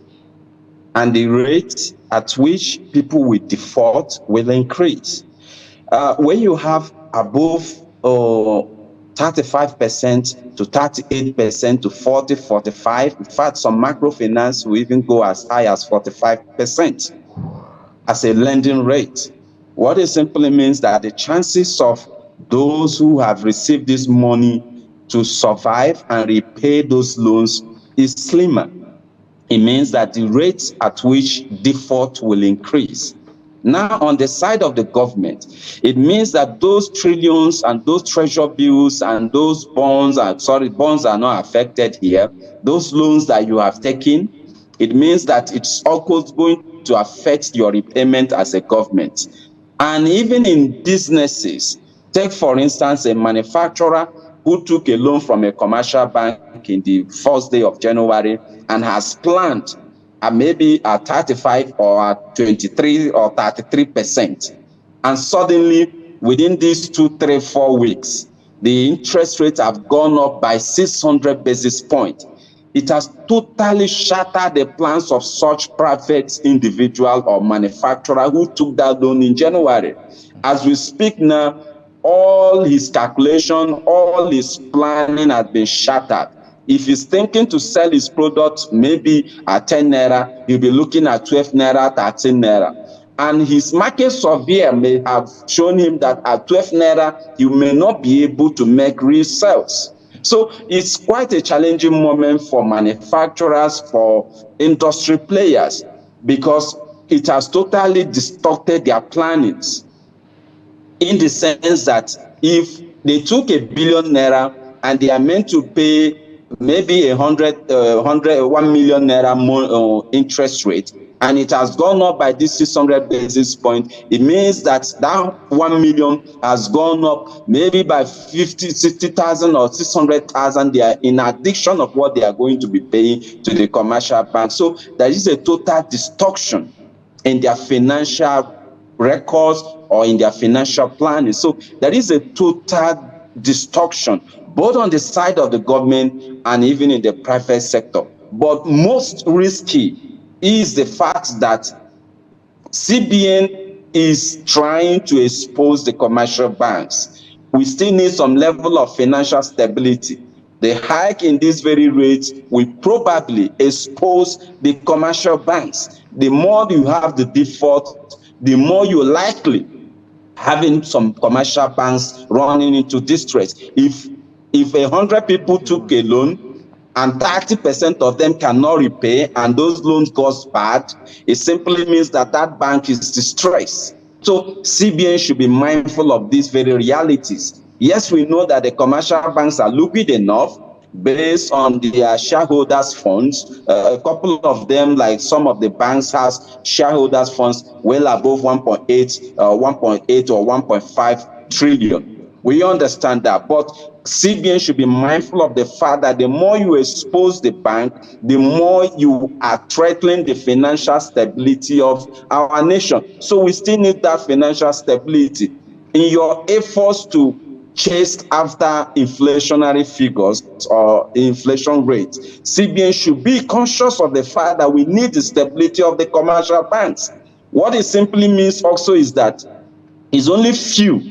and the rate at which people will default will increase. When you have above 35% to 38% to 40, 45, in fact, some microfinance will even go as high as 45% as a lending rate. What it simply means that the chances of those who have received this money to survive and repay those loans is slimmer. It means that the rate at which default will increase. Now, on the side of the government, it means that those trillions and those treasure bills and those bonds bonds are not affected here. Those loans that you have taken, it means that it's also going to affect your repayment as a government. And even in businesses, take for instance a manufacturer who took a loan from a commercial bank in the first day of January and has planned maybe at 35 or at 23 or 33%. And suddenly, within these 2, 3, 4 weeks, the interest rates have gone up by 600 basis points. It has totally shattered the plans of such private individual or manufacturer who took that loan in January. As we speak now, all his calculation, all his planning has been shattered. If he's thinking to sell his product maybe at 10 naira, he'll be looking at 12 naira, 13 naira. And his market surveyor may have shown him that at 12 naira, you may not be able to make real sales. So it's quite a challenging moment for manufacturers, for industry players, because it has totally distorted their plannings. In the sense that if they took $1 billion naira and they are meant to pay maybe 1 million naira more interest rate, and it has gone up by this 600 basis point, it means that 1 million has gone up maybe by 50, 60,000 or 600,000. They are in addition of what they are going to be paying to the commercial bank. So there is a total distortion in their financial records or in their financial planning. So there is a total distortion, both on the side of the government and even in the private sector. But most risky is the fact that CBN is trying to expose the commercial banks. We still need some level of financial stability. The hike in these very rates will probably expose the commercial banks. The more you have the default, the more you're likely having some commercial banks running into distress. If 100 people took a loan and 30% of them cannot repay and those loans goes bad, it simply means that that bank is distressed. So CBN should be mindful of these very realities. Yes, we know that the commercial banks are liquid enough based on their shareholders' funds. A couple of them, like some of the banks, has shareholders' funds well above 1.8 or 1.5 trillion. We understand that, but CBN should be mindful of the fact that the more you expose the bank, the more you are threatening the financial stability of our nation. So we still need that financial stability. In your efforts to chase after inflationary figures or inflation rates, CBN should be conscious of the fact that we need the stability of the commercial banks. What it simply means also is that it's only few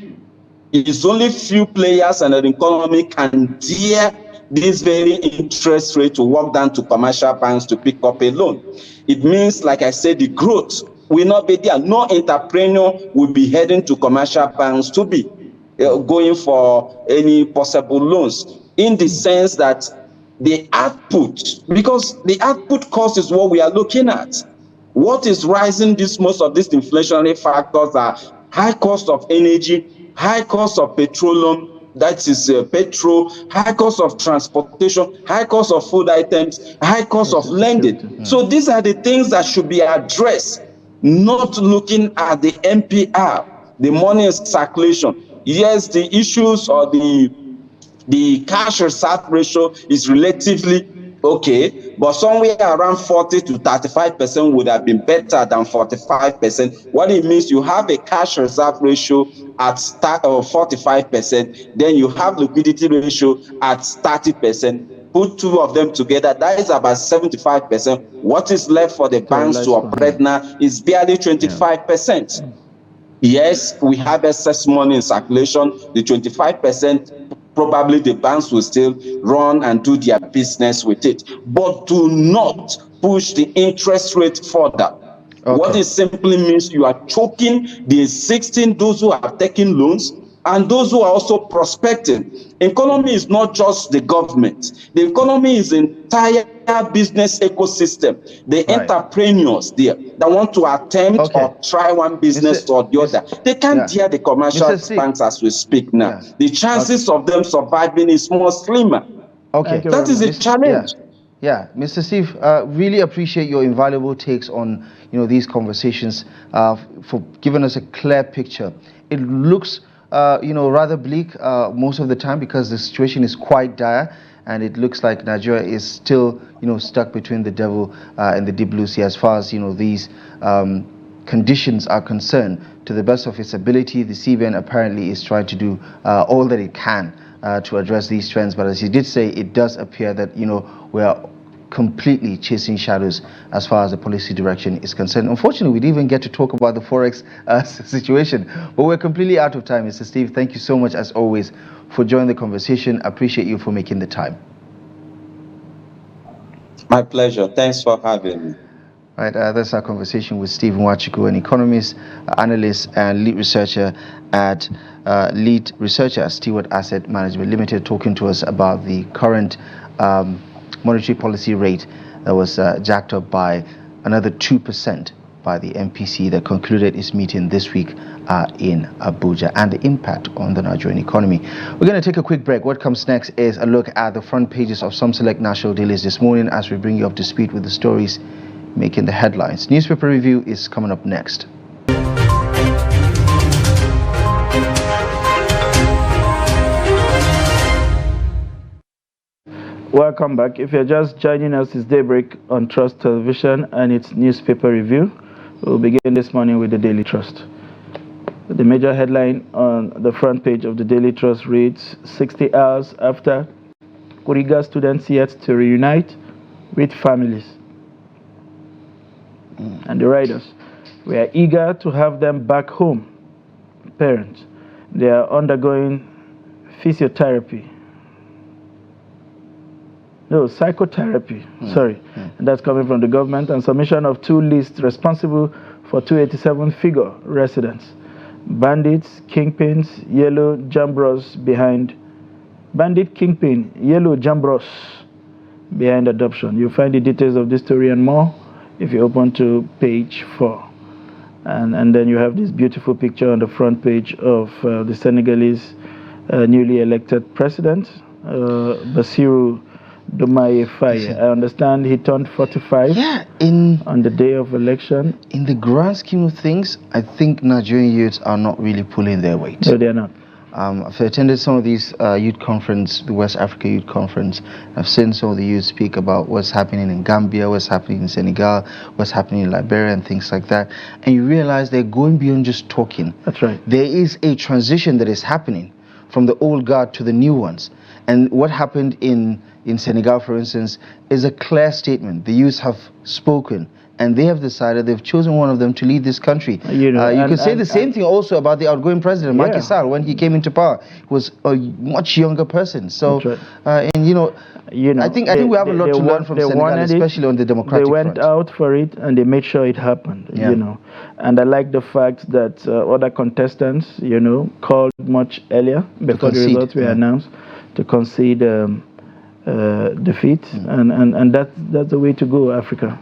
players and an economy can dare this very interest rate to walk down to commercial banks to pick up a loan. It means, like I said, the growth will not be there. No entrepreneur will be heading to commercial banks to be going for any possible loans, in the sense that the output, because the output cost is what we are looking at. What is rising most of these inflationary factors are high cost of energy, high cost of petroleum, that is petrol, high cost of transportation, high cost of food items, high cost of lending. So these are the things that should be addressed, not looking at the MPR, the money in circulation. Yes, the issues or the cash reserve ratio is relatively okay, but somewhere around 40 to 35% would have been better than 45%. What it means, you have a cash reserve ratio at 45%, then you have liquidity ratio at 30%. Put two of them together, that is about 75%. What is left for the banks to operate now is barely 25%. Yes, we have excess money in circulation. The 25%, probably the banks will still run and do their business with it. But do not push the interest rate further. Okay. What it simply means, you are choking the existing, those who have taken loans, and those who are also prospecting. Economy is not just the government. The economy is entire business ecosystem. The entrepreneurs there that want to attempt or try one business or the other. They can't dare the commercial banks as we speak now. Yeah. The chances of them surviving is more slimmer. Okay. That is a challenge. Yeah, Mr. Steve, really appreciate your invaluable takes on these conversations, for giving us a clear picture. It looks rather bleak most of the time because the situation is quite dire, and it looks like Nigeria is still stuck between the devil and the deep blue sea as far as these conditions are concerned. To the best of its ability, the CBN apparently is trying to do all that it can to address these trends, but as you did say, it does appear that we are completely chasing shadows as far as the policy direction is concerned. Unfortunately, we didn't even get to talk about the Forex situation, but we're completely out of time. Mr. Steve, thank you so much as always for joining the conversation. I appreciate you for making the time. My pleasure. Thanks for having me. Right, that's our conversation with Stephen Wachiku, an economist, analyst, and lead researcher at Stewart Asset Management Limited, talking to us about the current monetary policy rate that was jacked up by another 2% by the MPC that concluded its meeting this week in Abuja, and the impact on the Nigerian economy. We're going to take a quick break. What comes next is a look at the front pages of some select national dailies this morning as we bring you up to speed with the stories making the headlines. Newspaper review is coming up next. Welcome back. If you're just joining us, it's Daybreak on Trust Television and its newspaper review. We'll begin this morning with the Daily Trust. The major headline on the front page of the Daily Trust reads, 60 hours after Kuriga students yet to reunite with families. And the writers, we are eager to have them back home. Parents, they are undergoing psychotherapy. And that's coming from the government, and submission of 2 lists responsible for 287 figure residents. Bandits, kingpins, yellow jambros behind. Bandit kingpin, yellow jambros behind adoption. You'll find the details of this story and more if you open to page 4. And then you have this beautiful picture on the front page of the Senegalese newly elected president, Bassirou Diomaye Faye. I understand he turned 45 on the day of election. In the grand scheme of things, I think Nigerian youths are not really pulling their weight. No, they're not. I've attended some of these youth conference, the West Africa Youth Conference. I've seen some of the youth speak about what's happening in Gambia, what's happening in Senegal, what's happening in Liberia, and things like that. And you realize they're going beyond just talking. That's right. There is a transition that is happening from the old guard to the new ones. And what happened in Senegal, for instance, is a clear statement. The youth have spoken, and they have decided they've chosen one of them to lead this country. You can say the same thing also about the outgoing president, Macky Sall. When he came into power, he was a much younger person. So, right. I think we have a lot to learn from Senegal, especially on the democratic front. They went out for it, and they made sure it happened. And I like the fact that other contestants, called much earlier before the results were announced to concede defeat, and that's the way to go, Africa.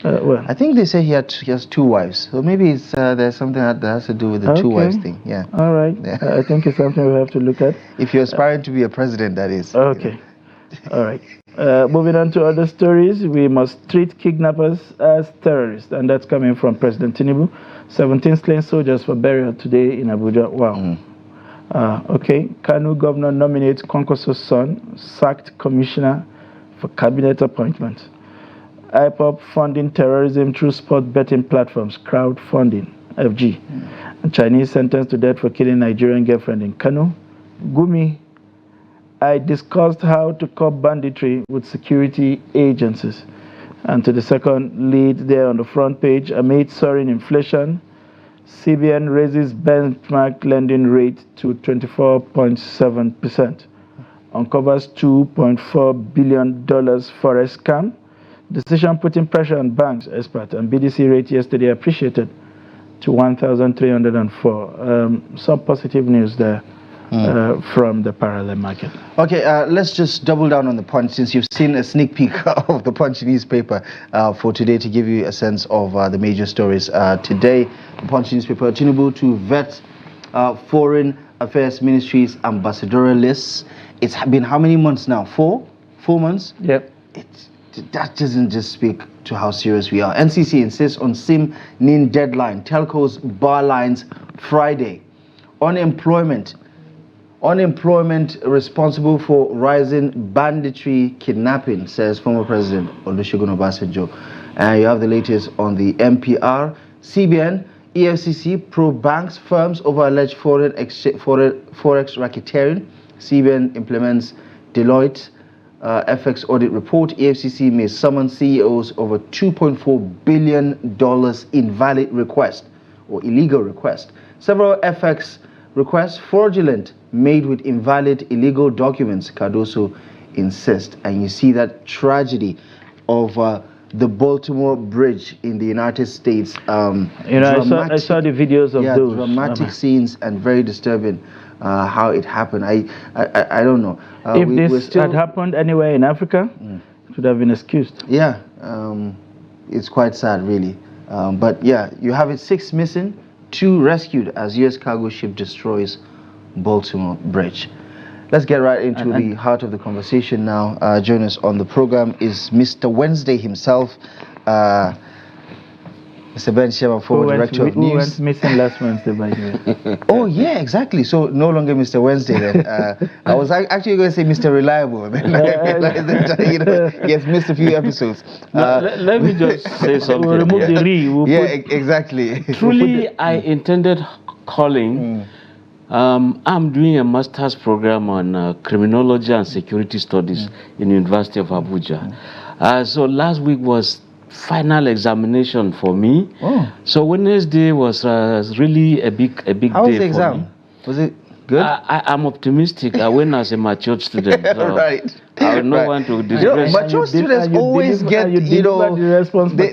Well, I think they say he has 2 wives, so maybe it's there's something that has to do with the 2 wives thing. Yeah. All right. Yeah. I think it's something we have to look at. If you're aspiring to be a president, that is. Okay. All right. Moving on to other stories, we must treat kidnappers as terrorists, and that's coming from President Tinubu. 17 slain soldiers for burial today in Abuja. Wow. Okay. Kanu governor nominates Konkoso's son, sacked commissioner for cabinet appointment. IPOP funding terrorism through sport betting platforms, crowdfunding, FG. And Chinese sentenced to death for killing Nigerian girlfriend in Kanu. Gumi, I discussed how to curb banditry with security agencies. And to the second lead there on the front page, amid soaring inflation, CBN raises benchmark lending rate to 24.7%. Uncovers $2.4 billion Forex scam. Decision putting pressure on banks, expert, and BDC rate yesterday appreciated to 1,304. Some positive news there from the parallel market. Okay, let's just double down on the Punch, since you've seen a sneak peek of the Punch newspaper for today, to give you a sense of the major stories. Today, the Punch newspaper, Tinubu to vet Foreign Affairs Ministry's ambassadorial lists. It's been how many months now? 4 months? Yep. That doesn't just speak to how serious we are. NCC insists on SIM NIN deadline. Telcos bar lines Friday. Unemployment responsible for rising banditry kidnapping, says former President Olusegun Obasanjo. And you have the latest on the MPR. CBN, EFCC probe banks, firms over alleged Forex racketeering. CBN implements Deloitte FX audit report. EFCC may summon CEOs over $2.4 billion invalid request or illegal request. Several FX requests fraudulent, made with invalid illegal documents, Cardoso insists. And you see that tragedy of the Baltimore Bridge in the United States. I saw the videos of those. Dramatic scenes and very disturbing. How it happened, I don't know. If this had happened anywhere in Africa, it would have been excused. Yeah, it's quite sad, really. But yeah, you have it: 6 missing, 2 rescued as U.S. cargo ship destroys Baltimore Bridge. Let's get right into the heart of the conversation now. Join us on the program is Mr. Wednesday himself. Mr. Ben Sherman, former director of news. Who went missing last Wednesday, by the way? Oh, yeah, exactly. So no longer Mr. Wednesday then. I was actually going to say Mr. Reliable. He has missed a few episodes. Let me just say something. We'll remove the re. Exactly. Truly, I intended calling. I'm doing a master's program on criminology and security studies in the University of Abuja. So last week was final examination for me. So Wednesday was really a big day. How was the exam? Was it good? I'm optimistic. I went as a matured student. So right. I will not want to disgrace. Mature students always get,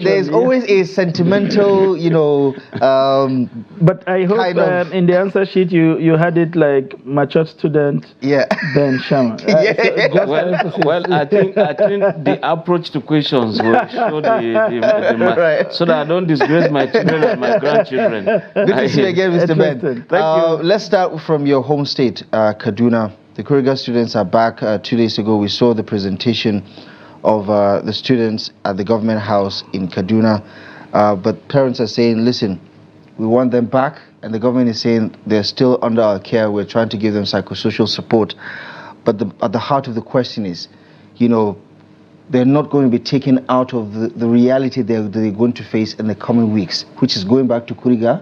there's always a sentimental, But I hope in the answer sheet you had it like matured student. Yeah. Ben Sherman. Well, I think the approach to questions will show the right. so that I don't disgrace my children and my grandchildren. Good to see you again, Mr. Ben. Thank you. Let's start from your home state, Kaduna. The Kuriga students are back. 2 days ago, we saw the presentation of the students at the government house in Kaduna. But parents are saying, listen, we want them back. And the government is saying they're still under our care. We're trying to give them psychosocial support. But at the heart of the question is, they're not going to be taken out of the reality they're going to face in the coming weeks, which is going back to Kuriga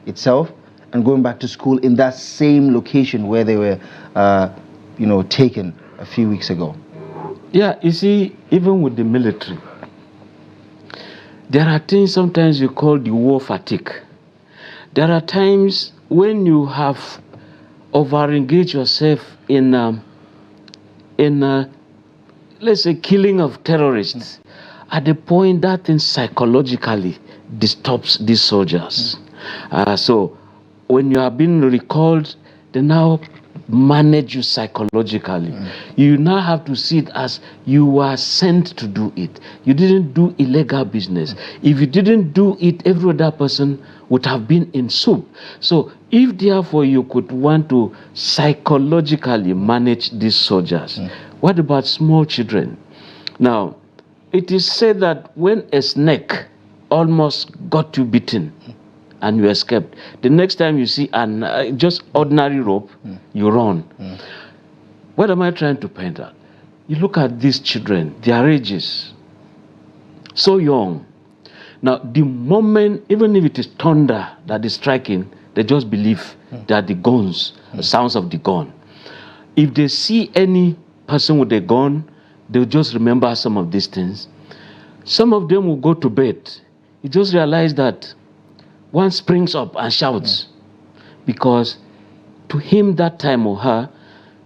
itself and going back to school in that same location where they were taken a few weeks ago. Yeah, you see, even with the military, there are things sometimes you call the war fatigue. There are times when you have over-engaged yourself in let's say, killing of terrorists, at the point that thing psychologically disturbs these soldiers. So when you are being recalled, they now manage you psychologically. You now have to see it as you were sent to do it. You didn't do illegal business. If you didn't do it, every other person would have been in soup. So if therefore you could want to psychologically manage these soldiers, what about small children? Now, it is said that when a snake almost got you bitten and you escaped, the next time you see an just ordinary rope, you run. What am I trying to point out? You look at these children, their ages, so young. Now, the moment, even if it is thunder that is striking, they just believe that the guns, the sounds of the gun. If they see any person with a gun, they'll just remember some of these things. Some of them will go to bed. You just realize that one springs up and shouts because to him that time or her,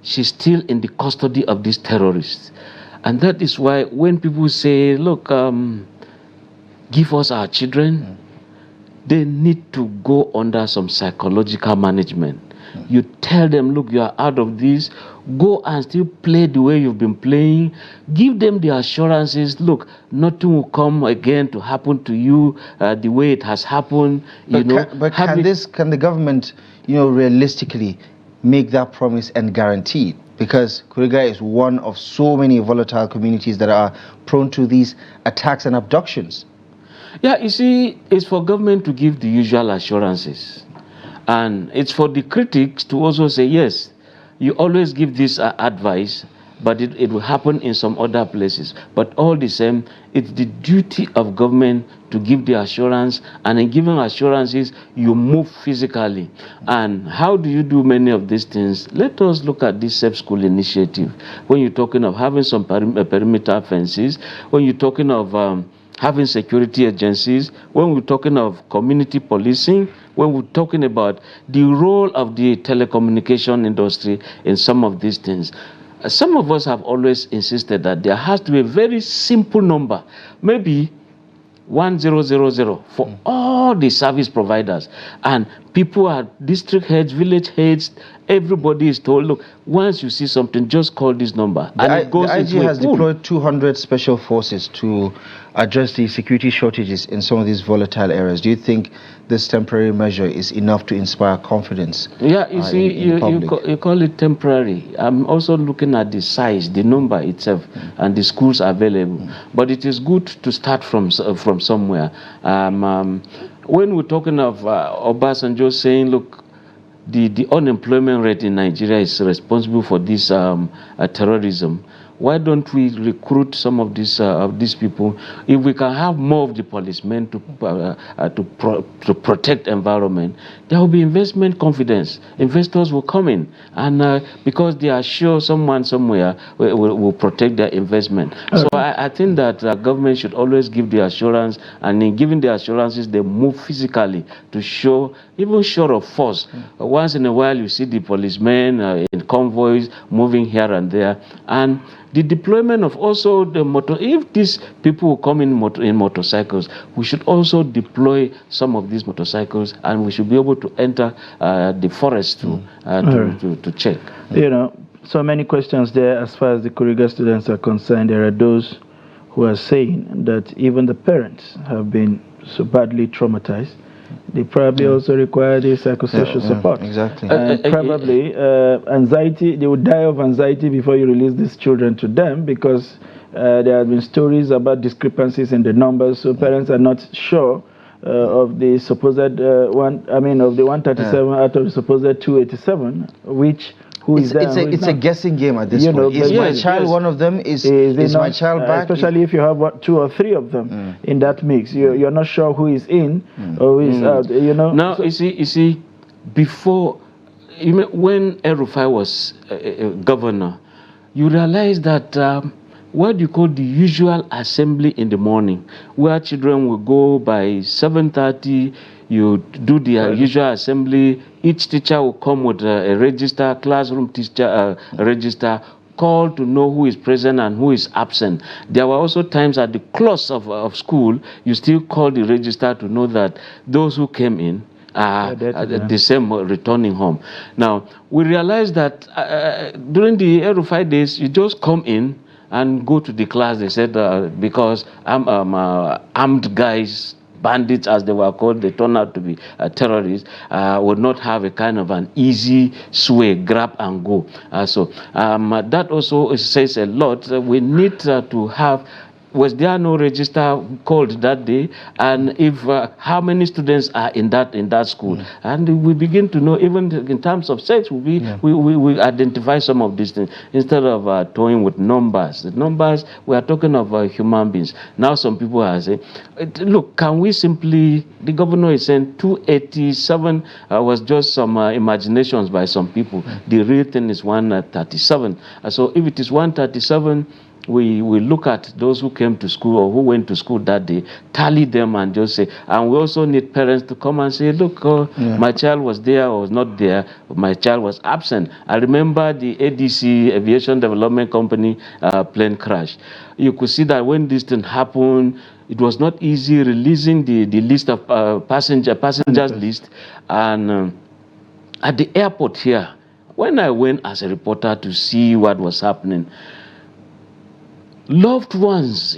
she's still in the custody of these terrorists. And that is why when people say, look, give us our children, they need to go under some psychological management. You tell them, look, you are out of this, go and still play the way you've been playing. Give them the assurances, look, nothing will come again to happen to you the way it has happened. Can the government, realistically make that promise and guarantee it? Because Kuriga is one of so many volatile communities that are prone to these attacks and abductions. Yeah, you see, it's for government to give the usual assurances. And it's for the critics to also say, yes, you always give this advice, but it will happen in some other places. But all the same, it's the duty of government to give the assurance, and in giving assurances, you move physically. And how do you do many of these things? Let us look at this Safe School initiative. When you're talking of having some perimeter fences, when you're talking of having security agencies, when we're talking of community policing, when we're talking about the role of the telecommunication industry in some of these things. Some of us have always insisted that there has to be a very simple number, maybe 1000 for all the service providers. And people are district heads, village heads, everybody is told, look, once you see something, just call this number. And it goes the IG has deployed 200 special forces to address the security shortages in some of these volatile areas. Do you think this temporary measure is enough to inspire confidence? Yeah, you see, you call it temporary. I'm also looking at the size, the number itself, and the schools available. But it is good to start from somewhere. When we're talking of Obasanjo saying, look, the unemployment rate in Nigeria is responsible for this terrorism. Why don't we recruit some of these people? If we can have more of the policemen to protect environment, there will be investment confidence. Investors will come in, and because they are sure someone somewhere will protect their investment. So I think that government should always give the assurance, and in giving the assurances, they move physically to show, even short of force. Once in a while, you see the policemen in convoys moving here and there, and the deployment of also the if these people will come in motorcycles, we should also deploy some of these motorcycles, and we should be able to enter the forest to check. So many questions there as far as the Kuriga students are concerned. There are those who are saying that even the parents have been so badly traumatized. They probably also require the psychosocial support. Exactly. And probably anxiety, they would die of anxiety before you release these children to them, because there have been stories about discrepancies in the numbers, so parents are not sure of the supposed of the 137 out of the supposed 287, it's a guessing game at this point. Is my child one of them? Is my child back? Especially if you have two or three of them in that mix, you're not sure who is in or who is out. Now you see, before, when El-Rufai was governor, you realize that what you call the usual assembly in the morning, where children will go by 7:30. You do the usual assembly. Each teacher will come with a register, classroom teacher register, call to know who is present and who is absent. There were also times at the close of school, you still call the register to know that those who came in, the same returning home. Now, we realize that during the El-Rufai days, you just come in and go to the class. They said, because armed guys, bandits as they were called, they turned out to be terrorists, would not have a kind of an easy sway, grab and go. So that also says a lot. We need to have, was there no register called that day, and if how many students are in that school, and we begin to know, even in terms of sex, we identify some of these things instead of toying with numbers. The numbers, we are talking of human beings. Now some people are saying, look, can we simply, the governor is saying 287 was just some imaginations by some people. The real thing is 137. So if it is 137, we look at those who came to school or who went to school that day, tally them and just say, and we also need parents to come and say, look, my child was there or was not there, my child was absent. I remember the ADC, Aviation Development Company, plane crash. You could see that when this thing happened, it was not easy releasing the list of passengers list. And at the airport here, when I went as a reporter to see what was happening, loved ones,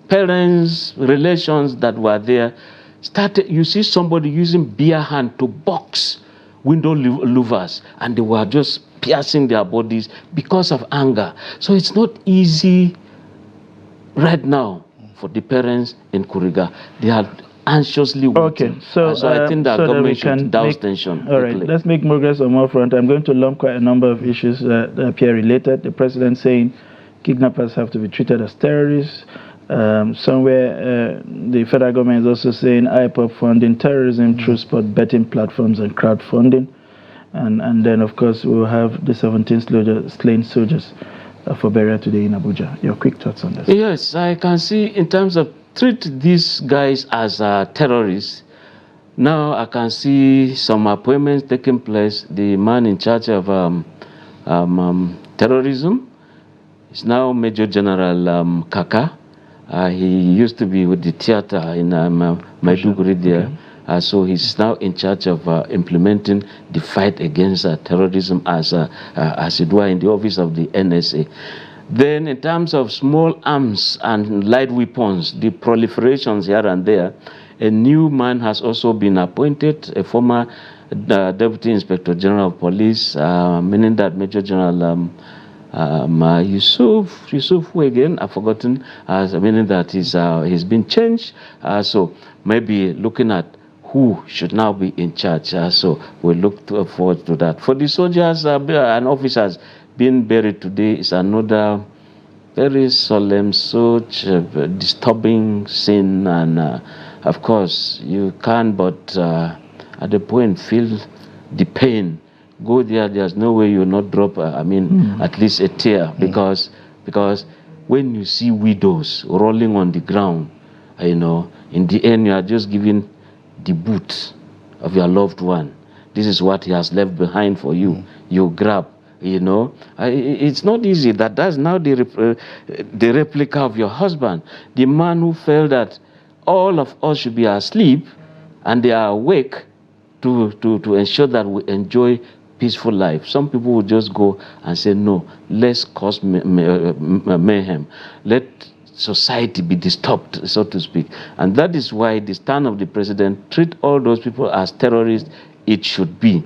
parents, relations that were there, started, you see somebody using bare hand to box window louvers, and they were just piercing their bodies because of anger. So it's not easy right now for the parents in Kuriga. They are anxiously waiting. Okay, so I think that government should douse tension. tension. All right, let's make progress on more front. I'm going to lump quite a number of issues that appear related. The president saying kidnappers have to be treated as terrorists. Somewhere, the federal government is also saying IPOP funding terrorism through sport betting platforms and crowdfunding. And then, of course, we'll have the 17 slain soldiers for burial today in Abuja. Your quick thoughts on this? Yes, I can see in terms of treat these guys as terrorists. Now I can see some appointments taking place. The man in charge of terrorism is now Major General Kaka. He used to be with the theater in Maiduguri there. So he's now in charge of implementing the fight against terrorism as it were in the office of the NSA. Then in terms of small arms and light weapons, the proliferations here and there, a new man has also been appointed, a former Deputy Inspector General of Police, meaning that Major General Yusuf, who again, I've forgotten, meaning that he's been changed. So maybe looking at who should now be in charge. So we look forward to that. For the soldiers and officers being buried today is another very solemn, such disturbing scene. And of course, you can't but at the point feel the pain. Go there, there's no way you'll not drop, at least a tear, because when you see widows rolling on the ground, in the end, you are just giving the boot of your loved one. This is what he has left behind for you. You grab, It's not easy. That's now the replica of your husband. The man who felt that all of us should be asleep and they are awake to ensure that we enjoy peaceful life. Some people will just go and say, no, let's cause mayhem. Let society be disturbed, so to speak. And that is why the stand of the president, treat all those people as terrorists. It should be.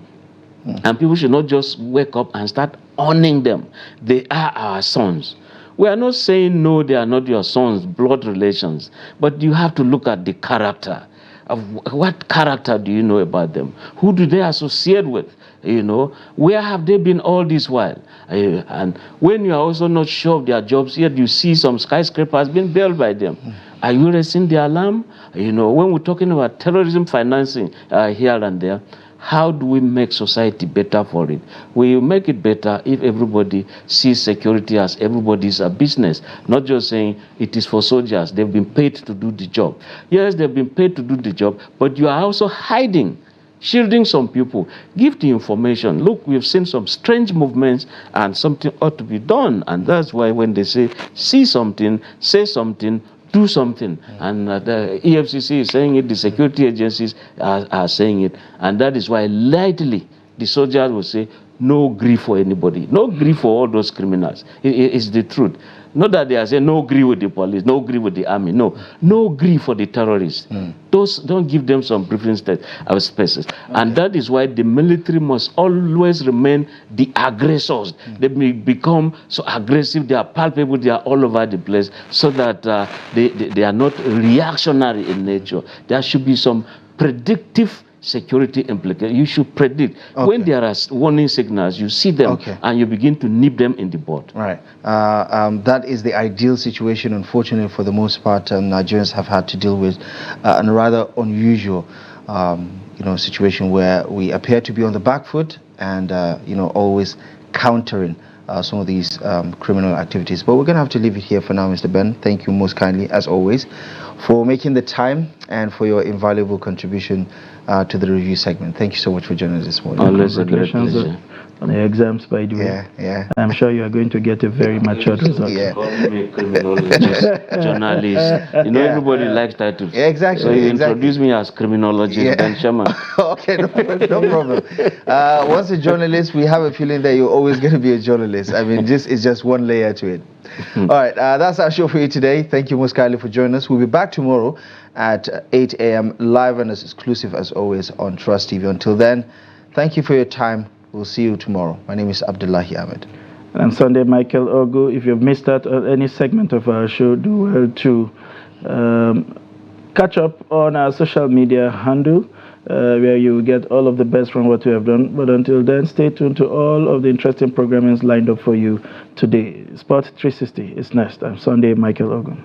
And people should not just wake up and start owning them. They are our sons. We are not saying, no, they are not your sons, blood relations. But you have to look at the character. Of what character do you know about them? Who do they associate with? Where have they been all this while? And when you are also not sure of their jobs, yet you see some skyscrapers being built by them. Are you raising the alarm? When we're talking about terrorism financing here and there, how do we make society better for it? We make it better if everybody sees security as everybody's business, not just saying it is for soldiers. They've been paid to do the job. Yes, they've been paid to do the job, but you are also hiding, shielding some people. Give the information. Look, we've seen some strange movements and something ought to be done. And that's why when they say, see something, say something, do something. And the EFCC is saying it, the security agencies are saying it, and that is why lightly the soldiers will say, no grief for anybody, no grief for all those criminals. It's the truth. Not that they are saying no grief with the police, no grief with the army. No grief for the terrorists. Those, don't give them some breathing spaces. And that is why the military must always remain the aggressors. They may become so aggressive, they are palpable, they are all over the place, so that they are not reactionary in nature. There should be some predictive security implications. You should predict when there are warning signals, you see them and you begin to nip them in the bud. Right. That is the ideal situation. Unfortunately, for the most part, Nigerians have had to deal with a rather unusual situation where we appear to be on the back foot and always countering some of these criminal activities. But we're going to have to leave it here for now, Mr. Ben. Thank you most kindly, as always, for making the time and for your invaluable contribution to the review segment. Thank you so much for joining us this morning. Always a great pleasure. On the exams, by the way. Yeah. I'm sure you are going to get a very matured result. Call me a criminologist, journalist. Everybody likes titles. Yeah, exactly. So you introduce me as criminologist, Ben Sherman. Okay, no problem. Once a journalist, we have a feeling that you're always going to be a journalist. I mean, this is just one layer to it. All right, that's our show for you today. Thank you most kindly for joining us. We'll be back tomorrow at 8 a.m. live and as exclusive as always on Trust TV. Until then, thank you for your time. We'll see you tomorrow. My name is Abdullahi Ahmed. And I'm Sunday Michael Ogu. If you've missed out on any segment of our show, do well to catch up on our social media handle, where you will get all of the best from what we have done. But until then, stay tuned to all of the interesting programming lined up for you today. Sport 360 is next. I'm Sunday Michael Ogu.